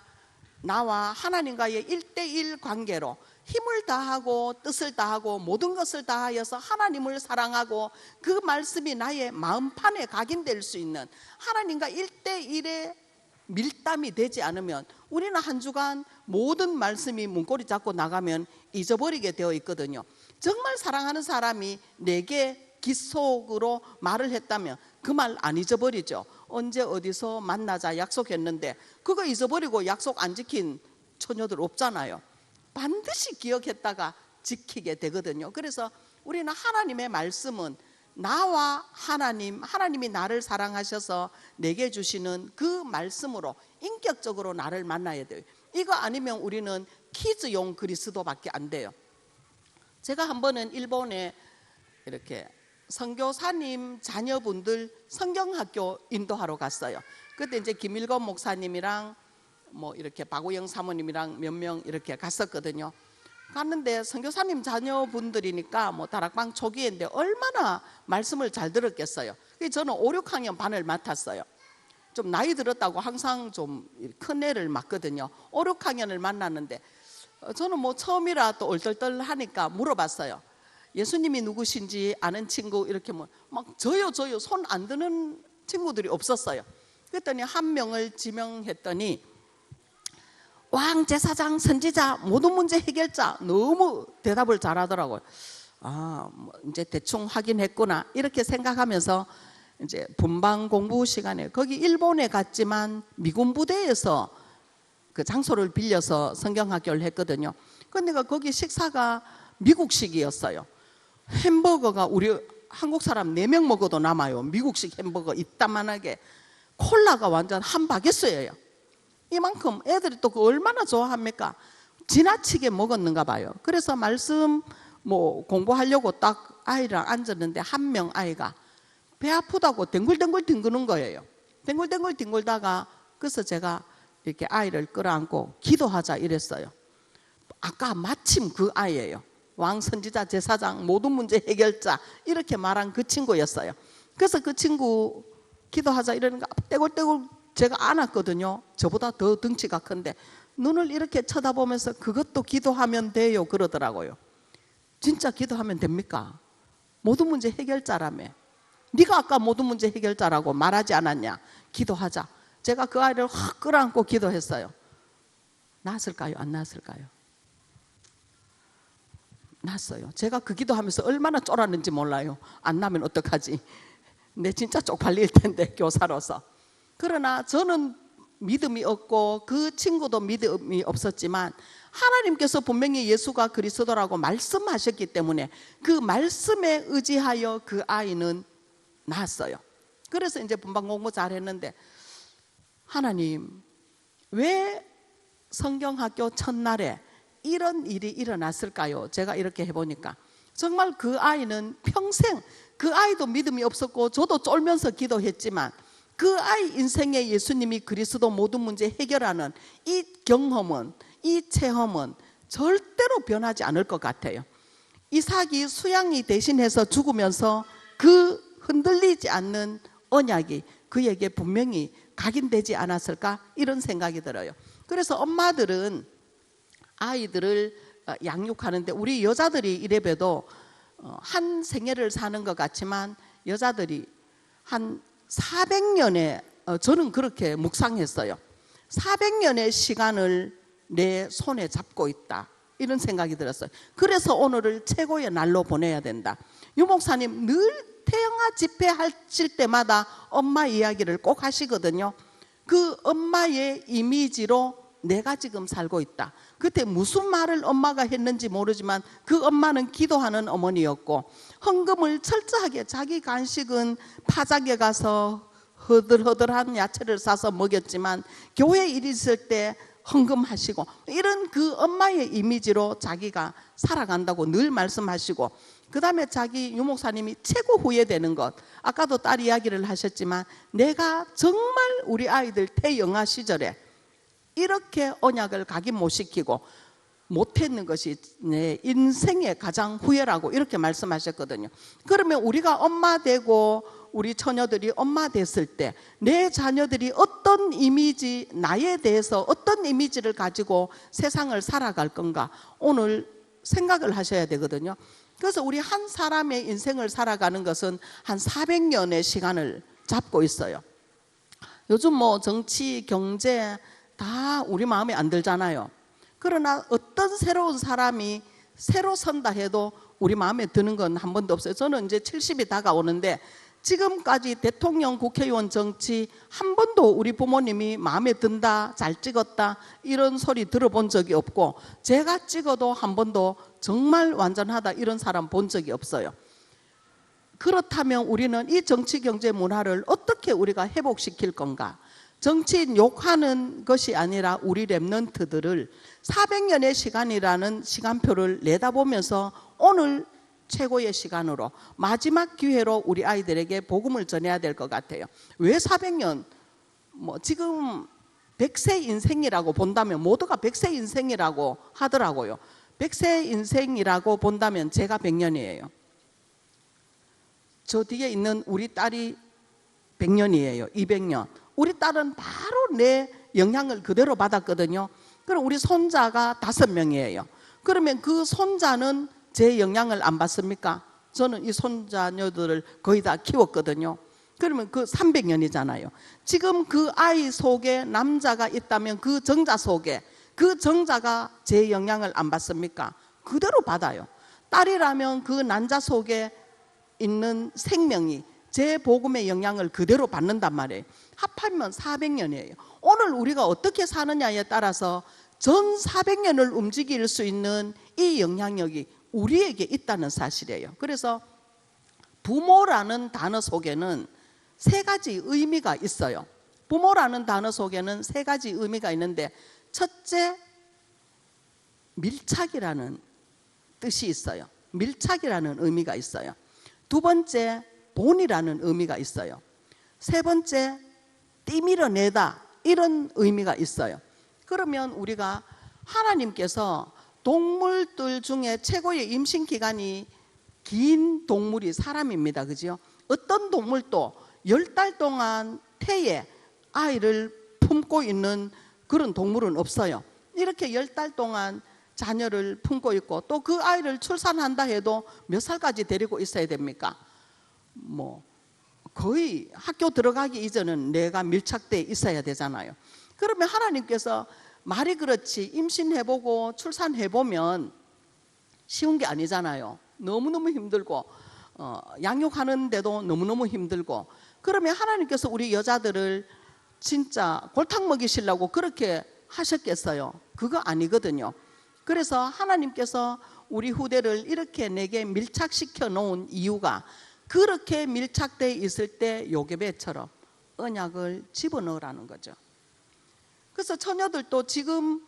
나와 하나님과의 1대1 관계로 힘을 다하고 뜻을 다하고 모든 것을 다하여서 하나님을 사랑하고 그 말씀이 나의 마음판에 각인될 수 있는 하나님과 1대1의 밀담이 되지 않으면 우리는 한 주간 모든 말씀이 문고리 잡고 나가면 잊어버리게 되어 있거든요. 정말 사랑하는 사람이 내게 귓속으로 말을 했다면 그 말 안 잊어버리죠. 언제 어디서 만나자 약속했는데 그거 잊어버리고 약속 안 지킨 처녀들 없잖아요. 반드시 기억했다가 지키게 되거든요. 그래서 우리는 하나님의 말씀은 나와 하나님이 나를 사랑하셔서 내게 주시는 그 말씀으로 인격적으로 나를 만나야 돼요. 이거 아니면 우리는 키즈용 그리스도밖에 안 돼요. 제가 한 번은 일본에 이렇게 선교사님 자녀분들 성경학교 인도하러 갔어요. 그때 이제 김일건 목사님이랑 뭐 이렇게 박우영 사모님이랑 몇 명 이렇게 갔었거든요. 갔는데 선교사님 자녀분들이니까 뭐 다락방 초기인데 얼마나 말씀을 잘 들었겠어요. 저는 5, 6학년 반을 맡았어요. 좀 나이 들었다고 항상 좀 큰 애를 맡거든요. 5, 6학년을 만났는데 저는 뭐 처음이라 또 얼떨떨 하니까 물어봤어요. 예수님이 누구신지 아는 친구, 이렇게 뭐 막 저요 손 안 드는 친구들이 없었어요. 그랬더니 한 명을 지명했더니 왕, 제사장, 선지자, 모든 문제 해결자, 너무 대답을 잘하더라고요. 뭐 이제 대충 확인했구나 이렇게 생각하면서 이제 분방 공부 시간에 거기 일본에 갔지만 미군 부대에서 그 장소를 빌려서 성경학교를 했거든요. 그러니까 거기 식사가 미국식이었어요. 햄버거가 우리 한국 사람 4명 먹어도 남아요. 미국식 햄버거 이따만하게, 콜라가 완전 한 바게스예요. 이만큼. 애들이 또 그 얼마나 좋아합니까? 지나치게 먹었는가 봐요. 그래서 말씀 뭐 공부하려고 딱 아이랑 앉았는데 한 명 아이가 배 아프다고 댕굴댕굴 뒹구는 거예요. 댕굴댕굴 뒹굴다가 그래서 제가 이렇게 아이를 끌어안고 기도하자 이랬어요. 아까 마침 그 아이예요. 왕, 선지자, 제사장, 모든 문제 해결자 이렇게 말한 그 친구였어요. 그래서 그 친구 기도하자 이러니까 떼굴떼굴 제가 안았거든요. 저보다 더 덩치가 큰데 눈을 이렇게 쳐다보면서 그것도 기도하면 돼요 그러더라고요. 진짜 기도하면 됩니까? 모든 문제 해결자라며. 네가 아까 모든 문제 해결자라고 말하지 않았냐? 기도하자. 제가 그 아이를 확 끌어안고 기도했어요. 나았을까요? 안 나았을까요? 났어요. 제가 그 기도하면서 얼마나 쫄았는지 몰라요. 안 나면 어떡하지? 내 진짜 쪽팔릴 텐데 교사로서. 그러나 저는 믿음이 없고 그 친구도 믿음이 없었지만 하나님께서 분명히 예수가 그리스도라고 말씀하셨기 때문에 그 말씀에 의지하여 그 아이는 낳았어요. 그래서 이제 분방 공부 잘했는데 하나님 왜 성경학교 첫날에 이런 일이 일어났을까요? 제가 이렇게 해보니까 정말 그 아이는 평생, 그 아이도 믿음이 없었고 저도 쫄면서 기도했지만 그 아이 인생에 예수님이 그리스도 모든 문제 해결하는 이 경험은, 이 체험은 절대로 변하지 않을 것 같아요. 이삭이 수양이 대신해서 죽으면서 그 흔들리지 않는 언약이 그에게 분명히 각인되지 않았을까 이런 생각이 들어요. 그래서 엄마들은 아이들을 양육하는데 우리 여자들이 이래봬도 한 생애를 사는 것 같지만 여자들이 한 400년의 저는 그렇게 묵상했어요. 400년의 시간을 내 손에 잡고 있다 이런 생각이 들었어요. 그래서 오늘을 최고의 날로 보내야 된다. 유 목사님 늘 태영아 집회 하실 때마다 엄마 이야기를 꼭 하시거든요. 그 엄마의 이미지로 내가 지금 살고 있다. 그때 무슨 말을 엄마가 했는지 모르지만 그 엄마는 기도하는 어머니였고, 헌금을 철저하게, 자기 간식은 파작에 가서 허들허들한 야채를 사서 먹였지만 교회 일 있을 때 헌금하시고, 이런 그 엄마의 이미지로 자기가 살아간다고 늘 말씀하시고, 그 다음에 자기 유목사님이 최고 후회되는 것, 아까도 딸 이야기를 하셨지만 내가 정말 우리 아이들 태영아 시절에 이렇게 언약을 각인 못 시키고 못했는 것이 내 인생의 가장 후회라고 이렇게 말씀하셨거든요. 그러면 우리가 엄마 되고 우리 처녀들이 엄마 됐을 때 내 자녀들이 어떤 이미지, 나에 대해서 어떤 이미지를 가지고 세상을 살아갈 건가, 오늘 생각을 하셔야 되거든요. 그래서 우리 한 사람의 인생을 살아가는 것은 한 400년의 시간을 잡고 있어요. 요즘 뭐 정치, 경제 다 우리 마음에 안 들잖아요. 그러나 어떤 새로운 사람이 새로 선다 해도 우리 마음에 드는 건 한 번도 없어요. 저는 이제 70이 다가오는데 지금까지 대통령, 국회의원 정치 한 번도 우리 부모님이 마음에 든다, 잘 찍었다 이런 소리 들어본 적이 없고, 제가 찍어도 한 번도 정말 완전하다 이런 사람 본 적이 없어요. 그렇다면 우리는 이 정치, 경제 문화를 어떻게 우리가 회복시킬 건가? 정치인 욕하는 것이 아니라 우리 랩런트들을 400년의 시간이라는 시간표를 내다보면서 오늘 최고의 시간으로, 마지막 기회로 우리 아이들에게 복음을 전해야 될 것 같아요. 왜 400년? 뭐 지금 100세 인생이라고 본다면, 모두가 100세 인생이라고 하더라고요. 100세 인생이라고 본다면 제가 100년이에요. 저 뒤에 있는 우리 딸이 100년이에요. 200년. 우리 딸은 바로 내 영향을 그대로 받았거든요. 그럼 우리 손자가 5명이에요. 그러면 그 손자는 제 영향을 안 받습니까? 저는 이 손자녀들을 거의 다 키웠거든요. 그러면 그 300년이잖아요. 지금 그 아이 속에 남자가 있다면 그 정자 속에 그 정자가 제 영향을 안 받습니까? 그대로 받아요. 딸이라면 그 난자 속에 있는 생명이 제 복음의 영향을 그대로 받는단 말이에요. 합하면 400년이에요. 오늘 우리가 어떻게 사느냐에 따라서 전 400년을 움직일 수 있는 이 영향력이 우리에게 있다는 사실이에요. 그래서 부모라는 단어 속에는 3가지 의미가 있어요. 부모라는 단어 속에는 3가지 의미가 있는데, 첫째, 밀착이라는 뜻이 있어요. 밀착이라는 의미가 있어요. 두 번째, 본이라는 의미가 있어요. 세 번째, 띠밀어내다, 이런 의미가 있어요. 그러면 우리가 하나님께서 동물들 중에 최고의 임신 기간이 긴 동물이 사람입니다. 그죠? 어떤 동물도 10달 동안 태에 아이를 품고 있는 그런 동물은 없어요. 이렇게 10달 동안 자녀를 품고 있고, 또 그 아이를 출산한다 해도 몇 살까지 데리고 있어야 됩니까? 뭐 거의 학교 들어가기 이전은 내가 밀착돼 있어야 되잖아요. 그러면 하나님께서 말이 그렇지 임신해보고 출산해보면 쉬운 게 아니잖아요. 너무너무 힘들고 양육하는데도 너무너무 힘들고. 그러면 하나님께서 우리 여자들을 진짜 골탕 먹이시려고 그렇게 하셨겠어요? 그거 아니거든요. 그래서 하나님께서 우리 후대를 이렇게 내게 밀착시켜 놓은 이유가, 그렇게 밀착되어 있을 때 요괴배처럼 언약을 집어넣으라는 거죠. 그래서 처녀들도 지금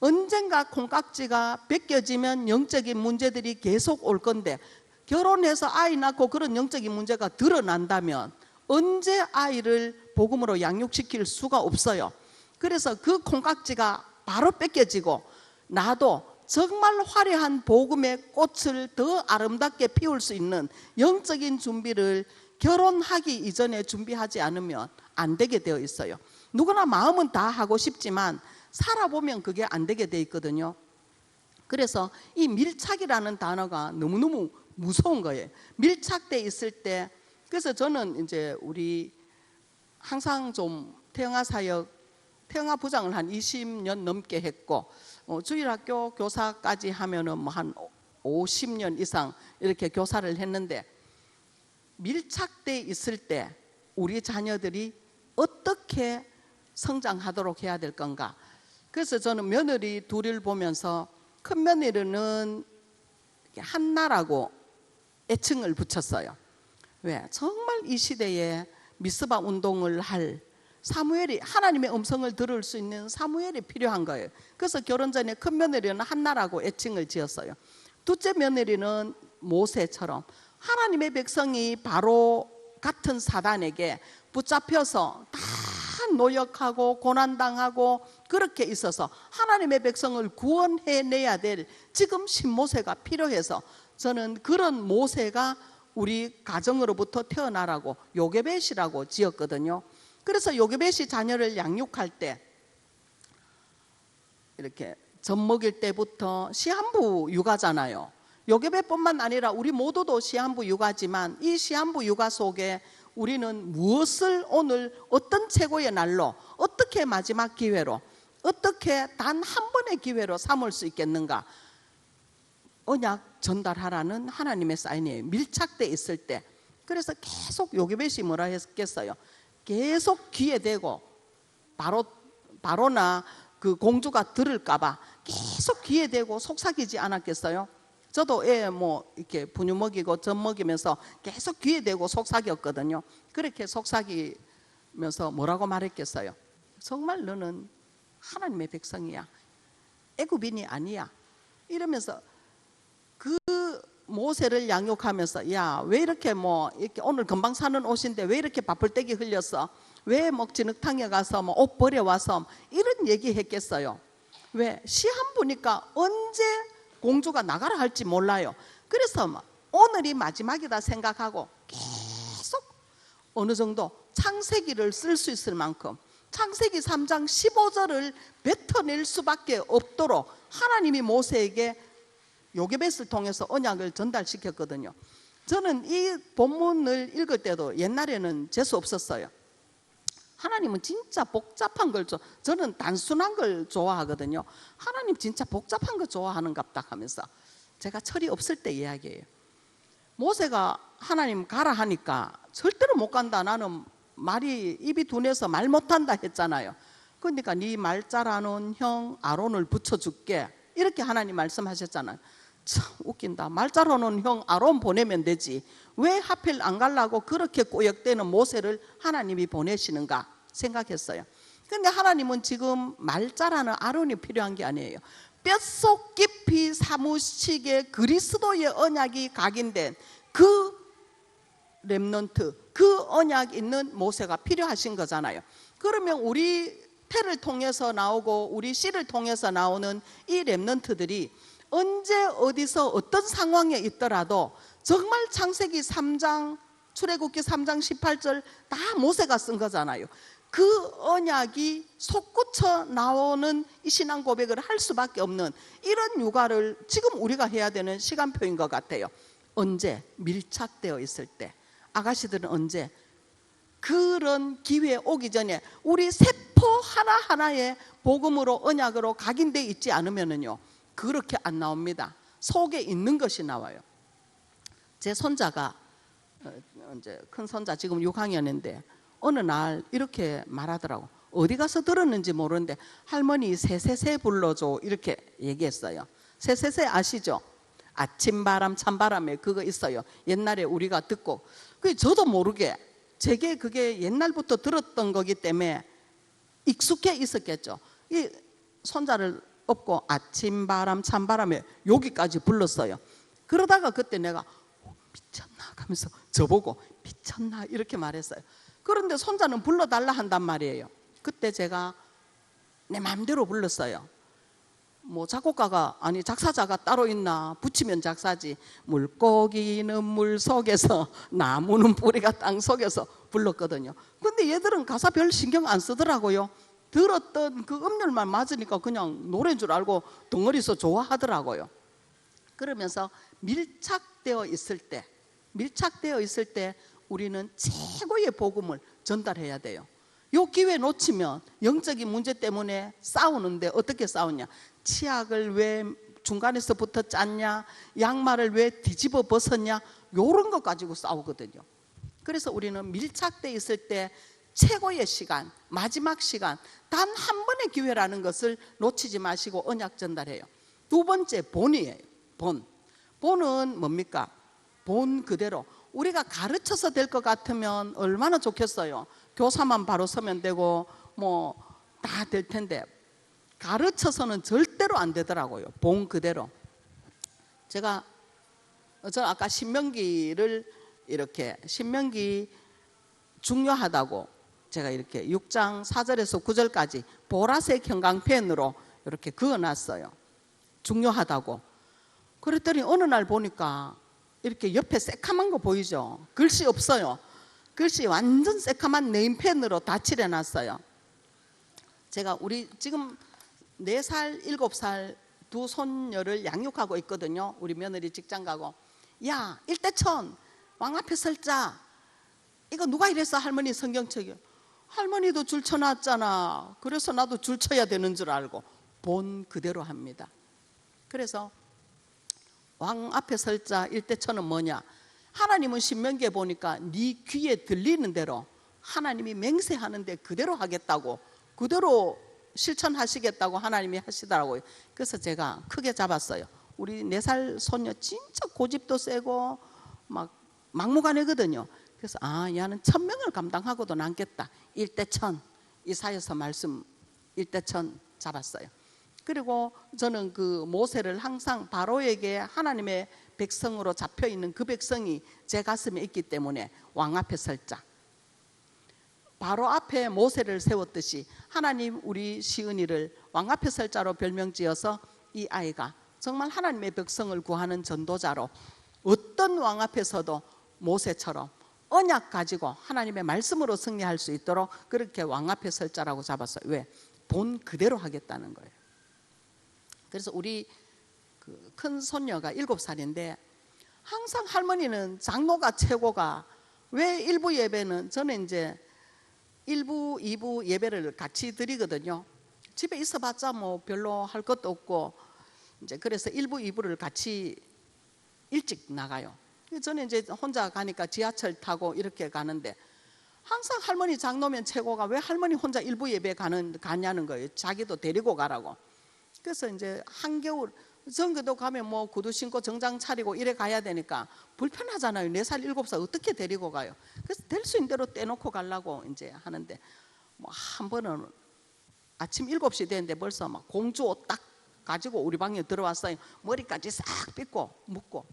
언젠가 콩깍지가 벗겨지면 영적인 문제들이 계속 올 건데, 결혼해서 아이 낳고 그런 영적인 문제가 드러난다면 언제 아이를 복음으로 양육시킬 수가 없어요. 그래서 그 콩깍지가 바로 벗겨지고 나도 정말 화려한 복음의 꽃을 더 아름답게 피울 수 있는 영적인 준비를 결혼하기 이전에 준비하지 않으면 안 되게 되어 있어요. 누구나 마음은 다 하고 싶지만 살아보면 그게 안 되게 되어 있거든요. 그래서 이 밀착이라는 단어가 너무너무 무서운 거예요. 밀착돼 있을 때. 그래서 저는 이제 우리 항상 좀 태영아 사역, 태영아 부장을 한 20년 넘게 했고, 주일학교 교사까지 하면은 뭐 한 50년 이상 이렇게 교사를 했는데, 밀착돼 있을 때 우리 자녀들이 어떻게 성장하도록 해야 될 건가. 그래서 저는 며느리 둘을 보면서 큰 며느리는 한나라고 애칭을 붙였어요. 왜? 정말 이 시대에 미스바 운동을 할 사무엘이, 하나님의 음성을 들을 수 있는 사무엘이 필요한 거예요. 그래서 결혼 전에 큰 며느리는 한나라고 애칭을 지었어요. 둘째 며느리는 모세처럼 하나님의 백성이 바로 같은 사단에게 붙잡혀서 다 노역하고 고난당하고 그렇게 있어서 하나님의 백성을 구원해내야 될 지금 신모세가 필요해서 저는 그런 모세가 우리 가정으로부터 태어나라고 요게벳이라고 지었거든요. 그래서 요게벳이 자녀를 양육할 때 이렇게 젖 먹일 때부터 시한부 육아잖아요. 요게벳뿐만 아니라 우리 모두도 시한부 육아지만 이 시한부 육아 속에 우리는 무엇을 오늘 어떤 최고의 날로 어떻게 마지막 기회로 어떻게 단 한 번의 기회로 삼을 수 있겠는가. 언약 전달하라는 하나님의 사인이에요. 밀착돼 있을 때. 그래서 계속 요게벳이 뭐라 했겠어요. 계속 귀에 대고 바로나 그 공주가 들을까봐 계속 귀에 대고 속삭이지 않았겠어요? 저도 애 뭐 이렇게 분유 먹이고 젖 먹이면서 계속 귀에 대고 속삭였거든요. 그렇게 속삭이면서 뭐라고 말했겠어요? 정말 너는 하나님의 백성이야. 애굽인이 아니야. 이러면서 그 모세를 양육하면서 야, 왜 이렇게 이렇게 오늘 금방 사는 옷인데 왜 이렇게 바풀떼기 흘렸어? 왜 진흙탕에 가서 옷 버려와서 이런 얘기 했겠어요? 왜? 시한부니까 언제 공주가 나가라 할지 몰라요. 그래서 오늘이 마지막이다 생각하고 계속 어느 정도 창세기를 쓸 수 있을 만큼 창세기 3장 15절을 뱉어낼 수밖에 없도록 하나님이 모세에게 요게벳을 통해서 언약을 전달시켰거든요. 저는 이 본문을 읽을 때도 옛날에는 재수 없었어요. 하나님은 진짜 복잡한 걸 저는 단순한 걸 좋아하거든요. 하나님 진짜 복잡한 거 좋아하는갑다 하면서 제가 철이 없을 때 이야기예요. 모세가 하나님 가라 하니까 절대로 못 간다. 나는 말이 입이 둔해서 말 못한다 했잖아요. 그러니까 네 말 잘하는 형 아론을 붙여줄게 이렇게 하나님 말씀하셨잖아요. 참 웃긴다. 말 잘하는 형 아론 보내면 되지 왜 하필 안 가려고 그렇게 꼬역대는 모세를 하나님이 보내시는가 생각했어요. 그런데 하나님은 지금 말 잘하는 아론이 필요한 게 아니에요. 뼛속 깊이 사무치게 그리스도의 언약이 각인된 그 렘넌트, 그 언약 있는 모세가 필요하신 거잖아요. 그러면 우리 태를 통해서 나오고 우리 씨를 통해서 나오는 이 렘넌트들이 언제 어디서 어떤 상황에 있더라도 정말 창세기 3장 출애굽기 3장 18절 다 모세가 쓴 거잖아요. 그 언약이 솟구쳐 나오는 이 신앙 고백을 할 수밖에 없는 이런 육아를 지금 우리가 해야 되는 시간표인 것 같아요. 언제? 밀착되어 있을 때. 아가씨들은 언제? 그런 기회 오기 전에 우리 세포 하나하나에 복음으로 언약으로 각인되어 있지 않으면요 그렇게 안 나옵니다. 속에 있는 것이 나와요. 제 손자가 이제 큰 손자 지금 6학년인데 어느 날 이렇게 말하더라고. 어디 가서 들었는지 모르는데 할머니 새새새 불러줘 이렇게 얘기했어요. 새새새 아시죠? 아침바람 찬바람에 그거 있어요. 옛날에 우리가 듣고 저도 모르게 제게 그게 옛날부터 들었던 거기 때문에 익숙해 있었겠죠. 이 손자를 업고 아침바람 찬바람에 여기까지 불렀어요. 그러다가 그때 내가 미쳤나 하면서 저보고 미쳤나 이렇게 말했어요. 그런데 손자는 불러달라 한단 말이에요. 그때 제가 내 마음대로 불렀어요. 작곡가가 아니 작사자가 따로 있나. 붙이면 작사지. 물고기는 물 속에서 나무는 뿌리가 땅 속에서 불렀거든요. 근데 얘들은 가사 별 신경 안 쓰더라고요. 들었던 그 음률만 맞으니까 그냥 노래인 줄 알고 덩어리서 좋아하더라고요. 그러면서 밀착되어 있을 때 우리는 최고의 복음을 전달해야 돼요. 요 기회 놓치면 영적인 문제 때문에 싸우는데 어떻게 싸우냐. 치약을 왜 중간에서부터 짰냐, 양말을 왜 뒤집어 벗었냐, 요런 거 가지고 싸우거든요. 그래서 우리는 밀착돼 있을 때 최고의 시간, 마지막 시간, 단 한 번의 기회라는 것을 놓치지 마시고 언약 전달해요. 두 번째, 본이에요. 본은 뭡니까? 본 그대로. 우리가 가르쳐서 될 것 같으면 얼마나 좋겠어요. 교사만 바로 서면 되고 뭐 다 될 텐데 가르쳐서는 절대로 안 되더라고요. 본 그대로. 저는 아까 신명기를 이렇게, 신명기 중요하다고 제가 이렇게 6장 4절에서 9절까지 보라색 형광펜으로 이렇게 그어놨어요. 중요하다고. 그랬더니 어느 날 보니까 이렇게 옆에 새카만 거 보이죠? 글씨 없어요. 글씨 완전 새카만 네임펜으로 다 칠해놨어요. 제가 우리 지금 4살, 7살 두 손녀를 양육하고 있거든요. 우리 며느리 직장 가고, 야, 일대천 왕 앞에 설자. 이거 누가 이랬어? 할머니 성경책이요. 할머니도 줄 쳐놨잖아. 그래서 나도 줄 쳐야 되는 줄 알고 본 그대로 합니다. 그래서 왕 앞에 설자 일대천은 뭐냐? 하나님은 신명기에 보니까 네 귀에 들리는 대로 하나님이 맹세하는데 그대로 하겠다고, 그대로 실천하시겠다고 하나님이 하시더라고요. 그래서 제가 크게 잡았어요. 우리 4살 손녀 진짜 고집도 세고 막 막무가내거든요. 그래서 얘는 1000명을 감당하고도 남겠다. 1대1000 이사야서 말씀 1대1000 잡았어요. 그리고 저는 그 모세를 항상 바로에게 하나님의 백성으로 잡혀있는 그 백성이 제 가슴에 있기 때문에 왕 앞에 설자. 바로 앞에 모세를 세웠듯이 하나님 우리 시은이를 왕 앞에 설자로 별명지어서 이 아이가 정말 하나님의 백성을 구하는 전도자로 어떤 왕 앞에서도 모세처럼 언약 가지고 하나님의 말씀으로 승리할 수 있도록 그렇게 왕 앞에 설자라고 잡았어요. 왜? 본 그대로 하겠다는 거예요. 그래서 우리 그 큰 손녀가 7살인데 항상 할머니는 장로가 최고가, 왜 일부 예배는 저는 이제 1부, 2부 예배를 같이 드리거든요. 집에 있어봤자 뭐 별로 할 것도 없고 이제 그래서 1부, 2부를 같이 일찍 나가요. 저는 이제 혼자 가니까 지하철 타고 이렇게 가는데 항상 할머니 장로면 최고가 왜 할머니 혼자 1부 예배 가냐는 거예요. 자기도 데리고 가라고. 그래서 이제 한겨울 전교도 가면 뭐 구두 신고 정장 차리고 이래 가야 되니까 불편하잖아요. 4살, 7살 어떻게 데리고 가요? 그래서 될 수 있는 대로 떼놓고 가려고 이제 하는데 뭐 한 번은 아침 7시 됐는데 벌써 막 공주 옷 딱 가지고 우리 방에 들어왔어요. 머리까지 싹 빗고 묶고.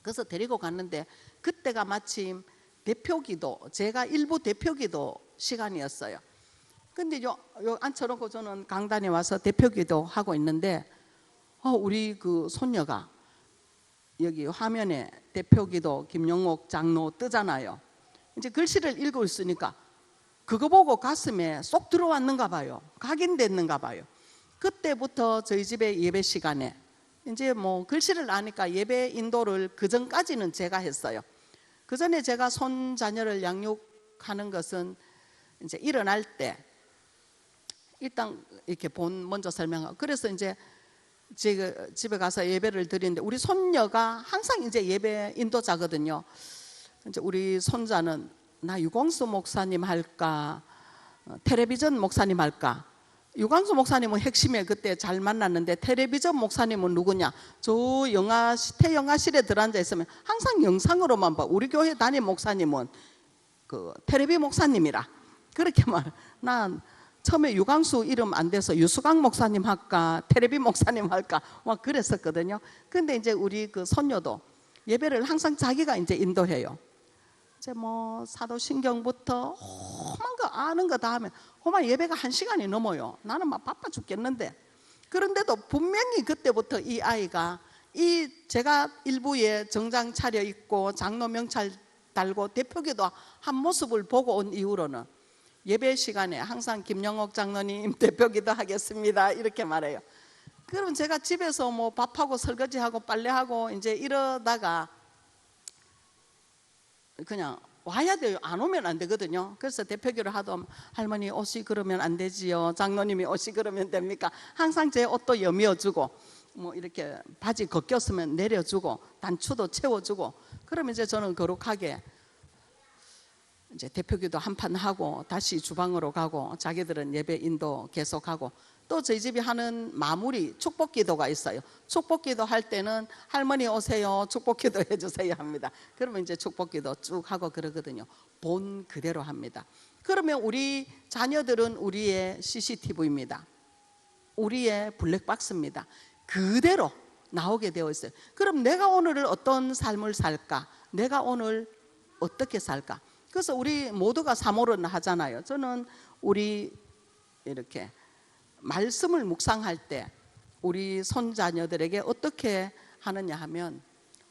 그래서 데리고 갔는데 그때가 마침 대표기도, 제가 일부 대표기도 시간이었어요. 근데 요 앉혀놓고 저는 강단에 와서 대표기도 하고 있는데 우리 그 손녀가 여기 화면에 대표기도 김영옥 장로 뜨잖아요. 이제 글씨를 읽고 있으니까 그거 보고 가슴에 쏙 들어왔는가 봐요. 각인됐는가 봐요. 그때부터 저희 집에 예배 시간에 이제 뭐 글씨를 아니까 예배 인도를 그 전까지는 제가 했어요. 그 전에 제가 손자녀를 양육하는 것은 이제 일어날 때 일단 이렇게 본 먼저 설명하고, 그래서 이제 제가 집에 가서 예배를 드리는데 우리 손녀가 항상 이제 예배 인도자거든요. 이제 우리 손자는 나 유광수 목사님 할까, 텔레비전 목사님 할까. 유광수 목사님은 핵심에 그때 잘 만났는데 텔레비전 목사님은 누구냐? 저 태영아실에 들어앉아 있으면 항상 영상으로만 봐. 우리 교회 담임 목사님은 그 텔레비 목사님이라 그렇게 말. 난 처음에 유광수 이름 안 돼서 유수강 목사님 할까, 텔레비 목사님 할까 막 그랬었거든요. 근데 이제 우리 그 손녀도 예배를 항상 자기가 이제 인도해요. 이제 뭐 사도신경부터 험한 거 아는 거 다 하면 험한 예배가 1시간이 넘어요. 나는 막 바빠 죽겠는데. 그런데도 분명히 그때부터 이 아이가 제가 일부에 정장 차려 입고 장로 명찰 달고 대표기도 한 모습을 보고 온 이후로는 예배 시간에 항상 김영옥 장로님 대표기도 하겠습니다 이렇게 말해요. 그럼 제가 집에서 뭐 밥하고 설거지하고 빨래하고 이제 이러다가 그냥 와야 돼요. 안 오면 안 되거든요. 그래서 대표기를 하도 할머니 옷이 그러면 안 되지요, 장로님이 옷이 그러면 됩니까? 항상 제 옷도 여미어주고 뭐 이렇게 바지 걷겼으면 내려주고 단추도 채워주고, 그러면 이제 저는 거룩하게 이제 대표기도 한 판 하고 다시 주방으로 가고 자기들은 예배 인도 계속하고 또 저희 집이 하는 마무리 축복기도가 있어요. 축복기도 할 때는 할머니 오세요 축복기도 해주세요 합니다. 그러면 이제 축복기도 쭉 하고 그러거든요. 본 그대로 합니다. 그러면 우리 자녀들은 우리의 CCTV입니다. 우리의 블랙박스입니다. 그대로 나오게 되어 있어요. 그럼 내가 오늘을 어떤 삶을 살까? 내가 오늘 어떻게 살까? 그래서 우리 모두가 사모를 하잖아요. 저는 우리 이렇게 말씀을 묵상할 때 우리 손자녀들에게 어떻게 하느냐 하면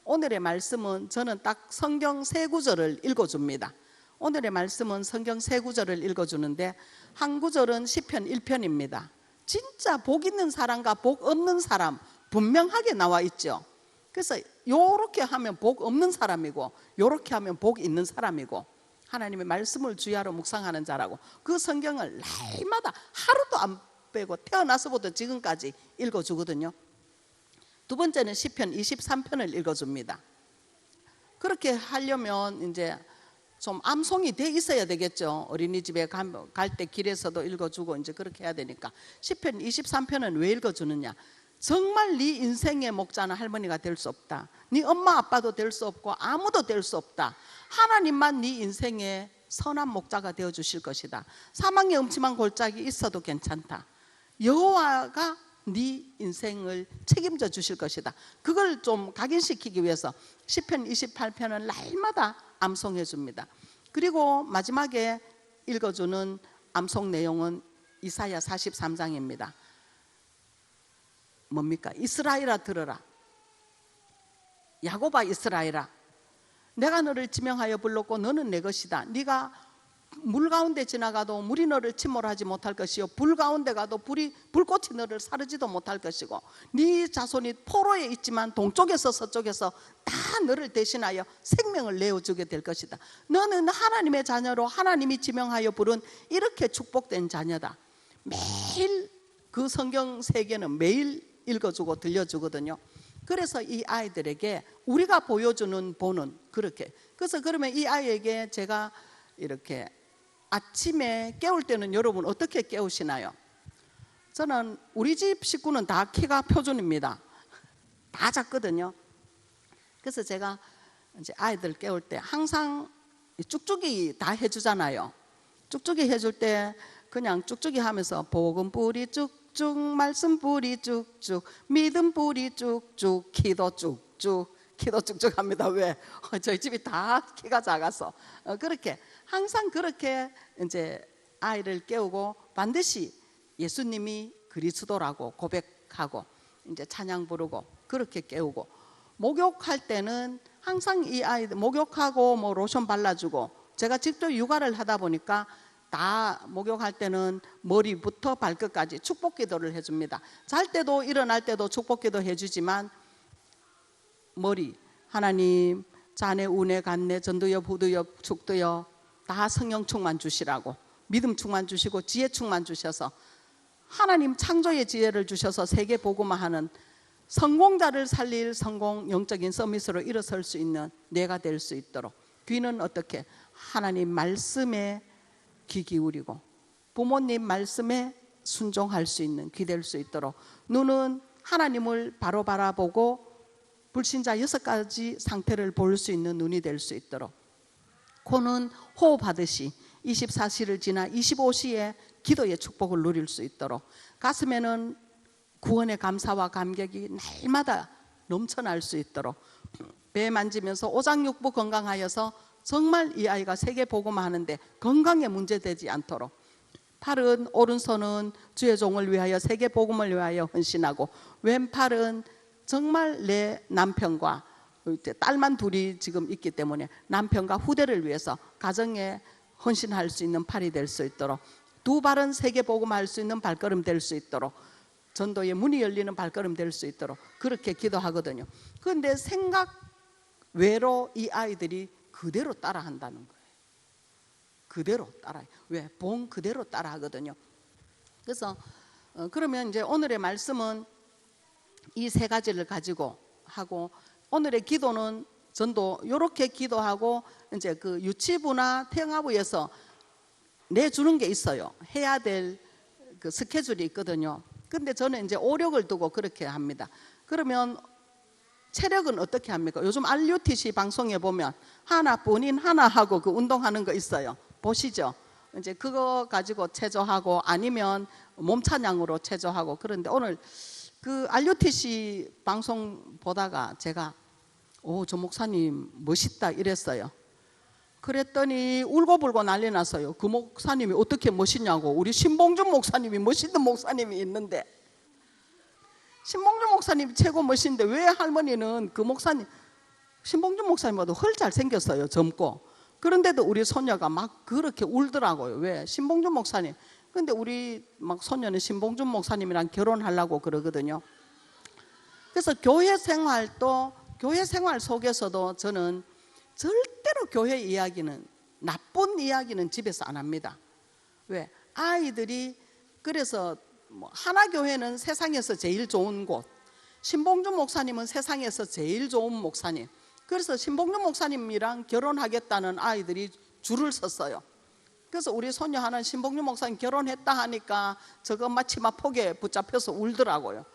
오늘의 말씀은 저는 딱 성경 세 구절을 읽어줍니다. 오늘의 말씀은 성경 세 구절을 읽어주는데 한 구절은 시편 1편입니다. 진짜 복 있는 사람과 복 없는 사람 분명하게 나와 있죠. 그래서 요렇게 하면 복 없는 사람이고 요렇게 하면 복 있는 사람이고 하나님의 말씀을 주야로 묵상하는 자라고 그 성경을 날마다 하루도 안 빼고 태어나서부터 지금까지 읽어주거든요. 두 번째는 시편 23편을 읽어줍니다. 그렇게 하려면 이제 좀 암송이 돼 있어야 되겠죠. 어린이집에 갈 때 길에서도 읽어주고 이제 그렇게 해야 되니까. 시편 23편은 왜 읽어주느냐? 정말 네 인생의 목자는 할머니가 될 수 없다. 네 엄마 아빠도 될 수 없고 아무도 될 수 없다. 하나님만 네 인생의 선한 목자가 되어 주실 것이다. 사망의 음침한 골짜기 있어도 괜찮다. 여호와가 네 인생을 책임져 주실 것이다. 그걸 좀 각인시키기 위해서 시편 28편은 날마다 암송해 줍니다. 그리고 마지막에 읽어주는 암송 내용은 이사야 43장입니다. 뭡니까? 이스라엘아 들어라. 야곱아 이스라엘아, 내가 너를 지명하여 불렀고 너는 내 것이다. 네가 물 가운데 지나가도 물이 너를 침몰하지 못할 것이요 불 가운데 가도 불꽃이 너를 사르지도 못할 것이고 네 자손이 포로에 있지만 동쪽에서 서쪽에서 다 너를 대신하여 생명을 내어주게 될 것이다. 너는 하나님의 자녀로 하나님이 지명하여 부른 이렇게 축복된 자녀다. 매일 그 성경 세계는 매일 읽어주고 들려주거든요. 그래서 이 아이들에게 우리가 보여주는 본은 그렇게. 그래서 그러면 이 아이에게 제가 이렇게 아침에 깨울 때는 여러분 어떻게 깨우시나요? 저는 우리 집 식구는 다 키가 표준입니다. 다 작거든요. 그래서 제가 이제 아이들 깨울 때 항상 쭉쭉이 다 해주잖아요. 쭉쭉이 해줄 때 그냥 쭉쭉이 하면서 복음 뿌리 쭉쭉 말씀 뿌리 쭉쭉 믿음 뿌리 쭉쭉 기도 쭉쭉 키도 쭉쭉 합니다. 왜? 저희 집이 다 키가 작아서 그렇게 항상 그렇게 이제 아이를 깨우고 반드시 예수님이 그리스도라고 고백하고 이제 찬양 부르고 그렇게 깨우고 목욕할 때는 항상 이 아이들 목욕하고 뭐 로션 발라주고 제가 직접 육아를 하다 보니까 다 목욕할 때는 머리부터 발끝까지 축복기도를 해줍니다. 잘 때도 일어날 때도 축복기도 해주지만 머리 하나님 자네 운에 간내 전두엽 후두엽 축두엽 다 성령 충만 주시라고 믿음 충만 주시고 지혜 충만 주셔서 하나님 창조의 지혜를 주셔서 세계 복음화하는 성공자를 살릴 성공 영적인 서밋으로 일어설 수 있는 내가 될 수 있도록 귀는 어떻게 하나님 말씀에 귀 기울이고 부모님 말씀에 순종할 수 있는 귀 될 수 있도록 눈은 하나님을 바로 바라보고 불신자 6가지 상태를 볼 수 있는 눈이 될 수 있도록 코는 호흡하듯이 24시를 지나 25시에 기도의 축복을 누릴 수 있도록 가슴에는 구원의 감사와 감격이 날마다 넘쳐날 수 있도록 배 만지면서 오장육부 건강하여서 정말 이 아이가 세계 복음화하는데 건강에 문제되지 않도록 팔은 오른손은 주의 종을 위하여 세계 복음을 위하여 헌신하고 왼팔은 정말 내 남편과 딸만 둘이 지금 있기 때문에 남편과 후대를 위해서 가정에 헌신할 수 있는 팔이 될 수 있도록 두 발은 세계 복음할 수 있는 발걸음 될 수 있도록 전도의 문이 열리는 발걸음 될 수 있도록 그렇게 기도하거든요. 그런데 생각 외로 이 아이들이 그대로 따라한다는 거예요. 그대로 따라해요. 왜? 본 그대로 따라하거든요. 그래서 그러면 이제 오늘의 말씀은 이 세 가지를 가지고 하고 오늘의 기도는 전도 이렇게 기도하고 이제 그 유치부나 태영아부에서 내주는 게 있어요. 해야 될 그 스케줄이 있거든요. 근데 저는 이제 오력을 두고 그렇게 합니다. 그러면 체력은 어떻게 합니까? 요즘 RUTC 방송에 보면 하나 본인 하나 하고 그 운동하는 거 있어요. 보시죠. 이제 그거 가지고 체조하고 아니면 몸찬양으로 체조하고. 그런데 오늘 그 RUTC 방송 보다가 제가 저 목사님 멋있다 이랬어요. 그랬더니 울고불고 난리 났어요. 그 목사님이 어떻게 멋있냐고. 우리 신봉준 목사님이 멋있는 목사님이 있는데, 신봉준 목사님이 최고 멋있는데 왜 할머니는 그 목사님, 신봉준 목사님보다 헐 잘생겼어요. 젊고. 그런데도 우리 소녀가 막 그렇게 울더라고요. 왜? 신봉준 목사님. 근데 우리 막 소녀는 신봉준 목사님이랑 결혼하려고 그러거든요. 그래서 교회 생활도, 교회 생활 속에서도 저는 절대로 교회 이야기는, 나쁜 이야기는 집에서 안 합니다. 왜? 아이들이, 그래서 하나교회는 세상에서 제일 좋은 곳, 신봉준 목사님은 세상에서 제일 좋은 목사님. 그래서 신봉준 목사님이랑 결혼하겠다는 아이들이 줄을 섰어요. 그래서 우리 손녀 하나는 신봉준 목사님 결혼했다 하니까 저거 마치 막 폭에 붙잡혀서 울더라고요.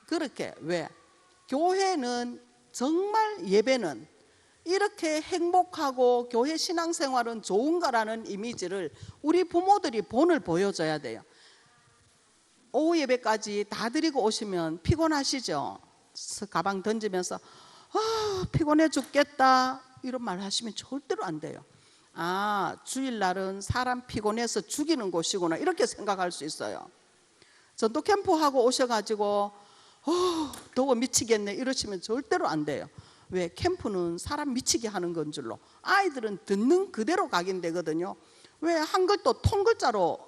그렇게. 왜? 교회는 정말, 예배는 이렇게 행복하고 교회 신앙생활은 좋은가라는 이미지를 우리 부모들이 본을 보여줘야 돼요. 오후 예배까지 다 드리고 오시면 피곤하시죠? 가방 던지면서 피곤해 죽겠다 이런 말 하시면 절대로 안 돼요. 주일날은 사람 피곤해서 죽이는 곳이구나 이렇게 생각할 수 있어요. 전도 캠프하고 오셔가지고 더워 미치겠네 이러시면 절대로 안 돼요. 왜? 캠프는 사람 미치게 하는 건 줄로. 아이들은 듣는 그대로 각인되거든요. 왜? 한글도 통글자로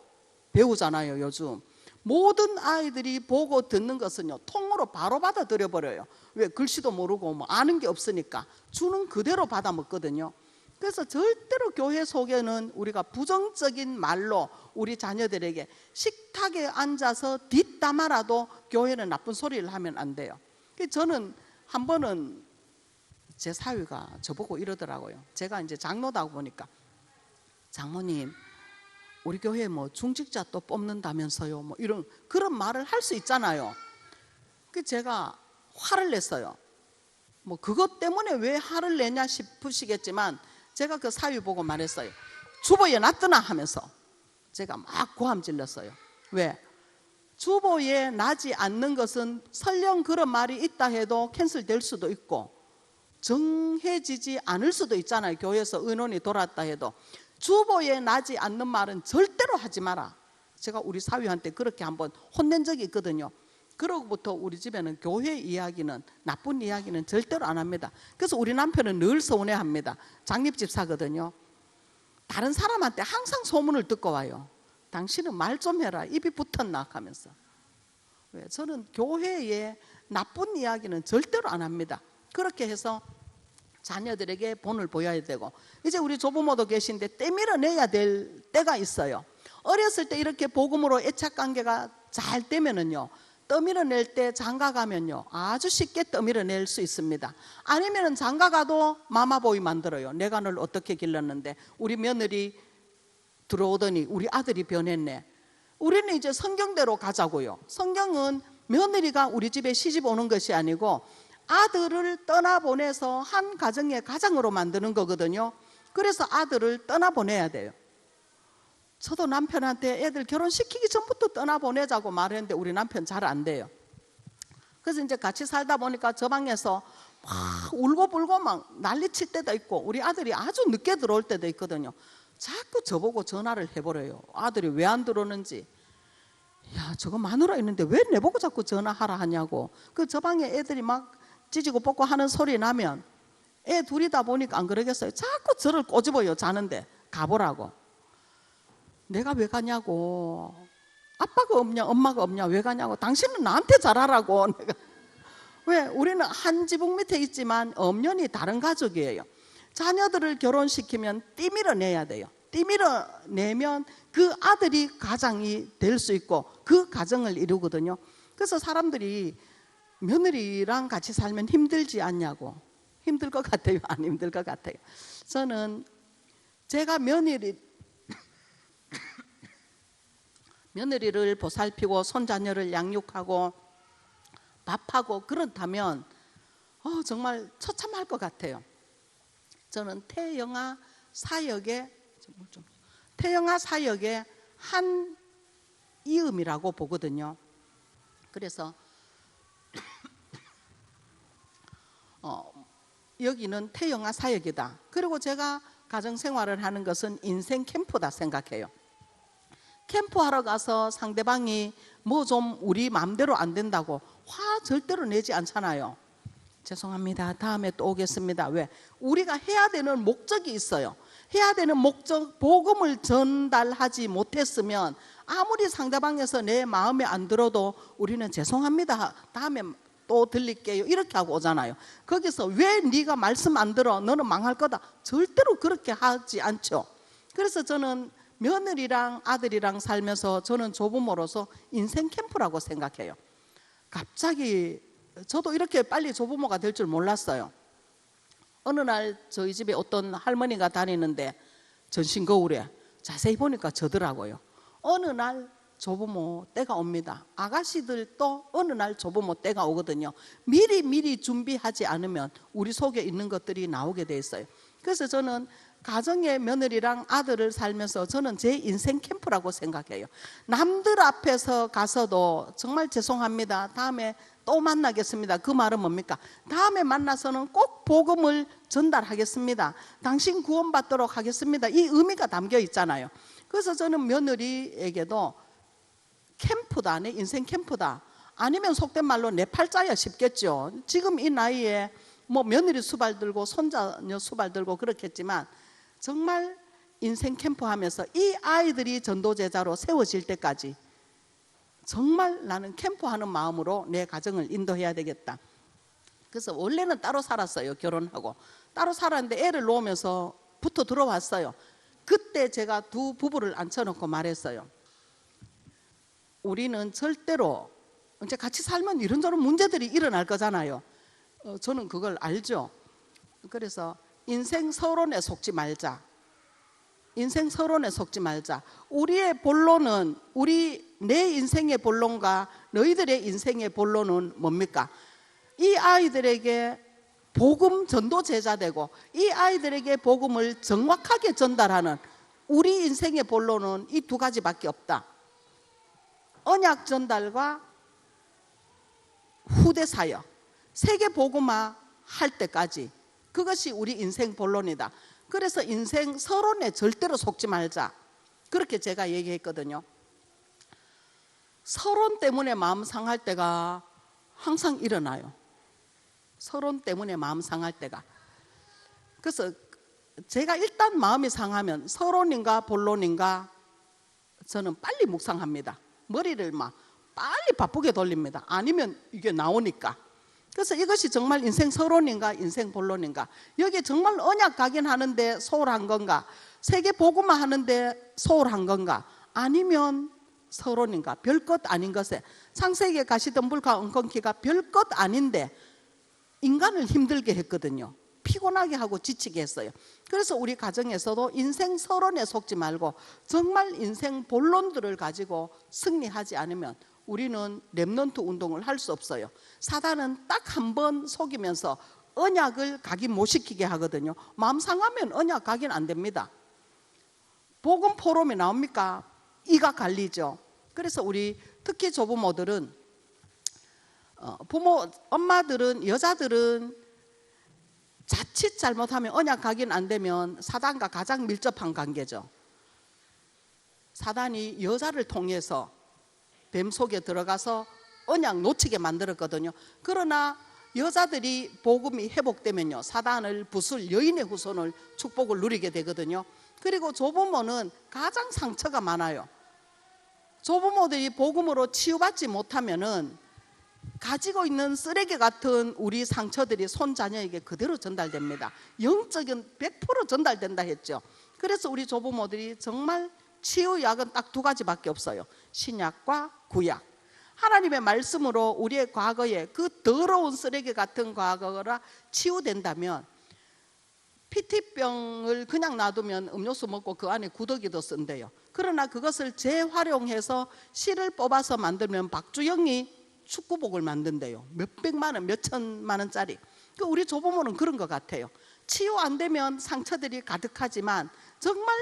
배우잖아요. 요즘 모든 아이들이 보고 듣는 것은요 통으로 바로 받아들여 버려요. 왜? 글씨도 모르고 뭐 아는 게 없으니까 주는 그대로 받아 먹거든요. 그래서 절대로 교회 속에는 우리가 부정적인 말로 우리 자녀들에게, 식탁에 앉아서 뒷담화라도 교회는 나쁜 소리를 하면 안 돼요. 저는 한 번은 제 사위가 저보고 이러더라고요. 제가 이제 장로다 보니까, 장모님 우리 교회 뭐 중직자 또 뽑는다면서요, 뭐 이런 그런 말을 할 수 있잖아요. 그 제가 화를 냈어요. 뭐 그것 때문에 왜 화를 내냐 싶으시겠지만 제가 그 사위 보고 말했어요. 주보에 놨더나 하면서 제가 막 고함 질렀어요. 왜? 주보에 나지 않는 것은 설령 그런 말이 있다 해도 캔슬될 수도 있고 정해지지 않을 수도 있잖아요. 교회에서 의논이 돌았다 해도 주보에 나지 않는 말은 절대로 하지 마라. 제가 우리 사위한테 그렇게 한번 혼낸 적이 있거든요. 그러고부터 우리 집에는 교회 이야기는, 나쁜 이야기는 절대로 안 합니다. 그래서 우리 남편은 늘 서운해합니다. 장립집사거든요. 다른 사람한테 항상 소문을 듣고 와요. 당신은 말 좀 해라, 입이 붙었나 하면서. 왜? 저는 교회에 나쁜 이야기는 절대로 안 합니다. 그렇게 해서 자녀들에게 본을 보여야 되고, 이제 우리 조부모도 계신데 떼밀어내야 될 때가 있어요. 어렸을 때 이렇게 복음으로 애착관계가 잘 되면은요, 떠밀어낼 때 장가가면요 아주 쉽게 떠밀어낼 수 있습니다. 아니면은 장가가도 마마보이 만들어요. 내가 널 어떻게 길렀는데 우리 며느리 들어오더니 우리 아들이 변했네. 우리는 이제 성경대로 가자고요. 성경은 며느리가 우리 집에 시집 오는 것이 아니고 아들을 떠나보내서 한 가정의 가장으로 만드는 거거든요. 그래서 아들을 떠나보내야 돼요. 저도 남편한테 애들 결혼시키기 전부터 떠나보내자고 말했는데 우리 남편 잘 안 돼요. 그래서 이제 같이 살다 보니까 저 방에서 막 울고불고 막 난리칠 때도 있고 우리 아들이 아주 늦게 들어올 때도 있거든요. 자꾸 저보고 전화를 해버려요. 아들이 왜 안 들어오는지. 야, 저거 마누라 있는데 왜 내보고 자꾸 전화하라 하냐고. 그 저 방에 애들이 막 찢고 뽑고 하는 소리 나면 애 둘이다 보니까 안 그러겠어요. 자꾸 저를 꼬집어요. 자는데 가보라고. 내가 왜 가냐고. 아빠가 없냐 엄마가 없냐 왜 가냐고. 당신은 나한테 잘하라고. 내가. 왜? 우리는 한 지붕 밑에 있지만 엄연히 다른 가족이에요. 자녀들을 결혼시키면 띠밀어내야 돼요. 띠밀어내면 그 아들이 가장이 될 수 있고 그 가정을 이루거든요. 그래서 사람들이 며느리랑 같이 살면 힘들지 않냐고. 힘들 것 같아요? 안 힘들 것 같아요? 저는 제가 며느리를 보살피고 손자녀를 양육하고 밥하고 그렇다면 정말 처참할 것 같아요. 저는 태영아 사역의 한 이음이라고 보거든요. 그래서 여기는 태영아 사역이다. 그리고 제가 가정생활을 하는 것은 인생 캠프다 생각해요. 캠프하러 가서 상대방이 뭐 좀 우리 마음대로 안 된다고 화 절대로 내지 않잖아요. 죄송합니다. 다음에 또 오겠습니다. 왜? 우리가 해야 되는 목적이 있어요. 해야 되는 목적, 복음을 전달하지 못했으면 아무리 상대방에서 내 마음에 안 들어도 우리는 죄송합니다. 다음에 또 들릴게요. 이렇게 하고 오잖아요. 거기서 왜 네가 말씀 안 들어? 너는 망할 거다. 절대로 그렇게 하지 않죠. 그래서 저는 며느리랑 아들이랑 살면서 저는 조부모로서 인생 캠프라고 생각해요. 갑자기 저도 이렇게 빨리 조부모가 될 줄 몰랐어요. 어느 날 저희 집에 어떤 할머니가 다니는데 전신거울에 자세히 보니까 저더라고요. 어느 날 조부모 때가 옵니다. 아가씨들도 어느 날 조부모 때가 오거든요. 미리 준비하지 않으면 우리 속에 있는 것들이 나오게 돼 있어요. 그래서 저는 가정의 며느리랑 아들을 살면서 저는 제 인생 캠프라고 생각해요. 남들 앞에서 가서도 정말 죄송합니다. 다음에 또 만나겠습니다. 그 말은 뭡니까? 다음에 만나서는 꼭 복음을 전달하겠습니다. 당신 구원받도록 하겠습니다. 이 의미가 담겨 있잖아요. 그래서 저는 며느리에게도 캠프다, 내 인생 캠프다. 아니면 속된 말로 내 팔자야 싶겠죠. 지금 이 나이에 뭐 며느리 수발 들고 손자녀 수발 들고 그렇겠지만 정말 인생 캠프 하면서 이 아이들이 전도제자로 세워질 때까지 정말 나는 캠프하는 마음으로 내 가정을 인도해야 되겠다. 그래서 원래는 따로 살았어요. 결혼하고 따로 살았는데 애를 놓으면서 붙어 들어왔어요. 그때 제가 두 부부를 앉혀놓고 말했어요. 우리는 절대로 이제 같이 살면 이런저런 문제들이 일어날 거잖아요. 저는 그걸 알죠. 그래서 인생 서론에 속지 말자. 인생 서론에 속지 말자. 우리의 본론은 내 인생의 본론과 너희들의 인생의 본론은 뭡니까? 이 아이들에게 복음 전도 제자 되고 이 아이들에게 복음을 정확하게 전달하는 우리 인생의 본론은 이 두 가지밖에 없다. 언약 전달과 후대 사역, 세계 복음화 할 때까지 그것이 우리 인생 본론이다. 그래서 인생 서론에 절대로 속지 말자. 그렇게 제가 얘기했거든요. 서론 때문에 마음 상할 때가 항상 일어나요. 서론 때문에 마음 상할 때가. 그래서 제가 일단 마음이 상하면 서론인가 본론인가 저는 빨리 묵상합니다. 머리를 막 빨리 바쁘게 돌립니다. 아니면 이게 나오니까. 그래서 이것이 정말 인생 서론인가 인생 본론인가, 여기 정말 언약 각인하는데 소홀한 건가, 세계 복음화 하는데 소홀한 건가, 아니면 서론인가, 별것 아닌 것에 창세기에 가시던 물과 엉겅퀴가 별것 아닌데 인간을 힘들게 했거든요. 피곤하게 하고 지치게 했어요. 그래서 우리 가정에서도 인생 서론에 속지 말고 정말 인생 본론들을 가지고 승리하지 않으면 우리는 렘넌트 운동을 할 수 없어요. 사단은 딱 한 번 속이면서 언약을 각인 못 시키게 하거든요. 마음 상하면 언약 각인 안 됩니다. 복음 포럼에 나옵니까? 이가 갈리죠. 그래서 우리 특히 조부모들은 엄마들은, 여자들은 자칫 잘못하면 언약 각인 안 되면 사단과 가장 밀접한 관계죠. 사단이 여자를 통해서 뱀 속에 들어가서 언약 놓치게 만들었거든요. 그러나 여자들이 복음이 회복되면요, 사단을 부술 여인의 후손을 축복을 누리게 되거든요. 그리고 조부모는 가장 상처가 많아요. 조부모들이 복음으로 치유받지 못하면은 가지고 있는 쓰레기 같은 우리 상처들이 손자녀에게 그대로 전달됩니다. 영적인 100% 전달된다 했죠. 그래서 우리 조부모들이 정말 치유약은 딱 두 가지밖에 없어요. 신약과 구약. 하나님의 말씀으로 우리의 과거에 그 더러운 쓰레기 같은 과거가 치유된다면, PT병을 그냥 놔두면 음료수 먹고 그 안에 구더기도 쓴대요. 그러나 그것을 재활용해서 실을 뽑아서 만들면 박주영이 축구복을 만든대요. 몇백만 원, 몇천만 원짜리. 우리 조부모는 그런 것 같아요. 치유 안 되면 상처들이 가득하지만 정말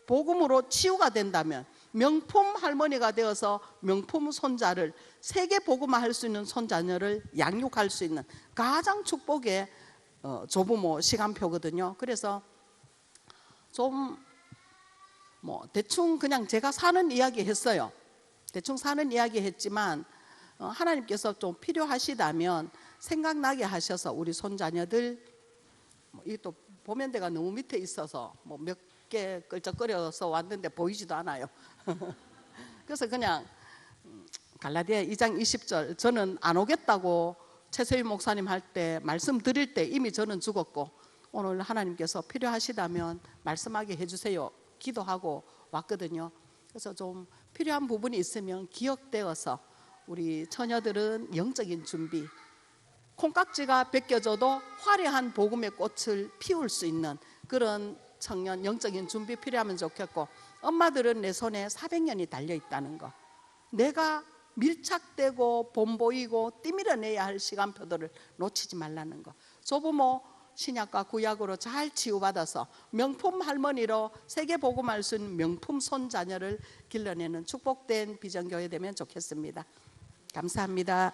복음으로 치유가 된다면 명품 할머니가 되어서 명품 손자를, 세계 복음화할 수 있는 손자녀를 양육할 수 있는 가장 축복의 조부모 시간표거든요. 그래서 좀 대충 그냥 제가 사는 이야기 했어요. 대충 사는 이야기 했지만 하나님께서 좀 필요하시다면 생각나게 하셔서 우리 손자녀들, 이또 보면대가 너무 밑에 있어서 몇 개 끌적거려서 왔는데 보이지도 않아요. 그래서 그냥 갈라디아 2장 20절, 저는 안 오겠다고 최세희 목사님 할 때 말씀 드릴 때 이미 저는 죽었고 오늘 하나님께서 필요하시다면 말씀하게 해주세요 기도하고 왔거든요. 그래서 좀 필요한 부분이 있으면 기억되어서 우리 처녀들은 영적인 준비, 콩깍지가 벗겨져도 화려한 복음의 꽃을 피울 수 있는 그런 청년 영적인 준비 필요하면 좋겠고, 엄마들은 내 손에 400년이 달려있다는 거, 내가 밀착되고 본보이고 띠밀어내야 할 시간표들을 놓치지 말라는 거, 조부모 신약과 구약으로 잘 치유받아서 명품 할머니로 세계 복음할 수 있는 명품 손자녀를 길러내는 축복된 비전교회 되면 좋겠습니다. 감사합니다.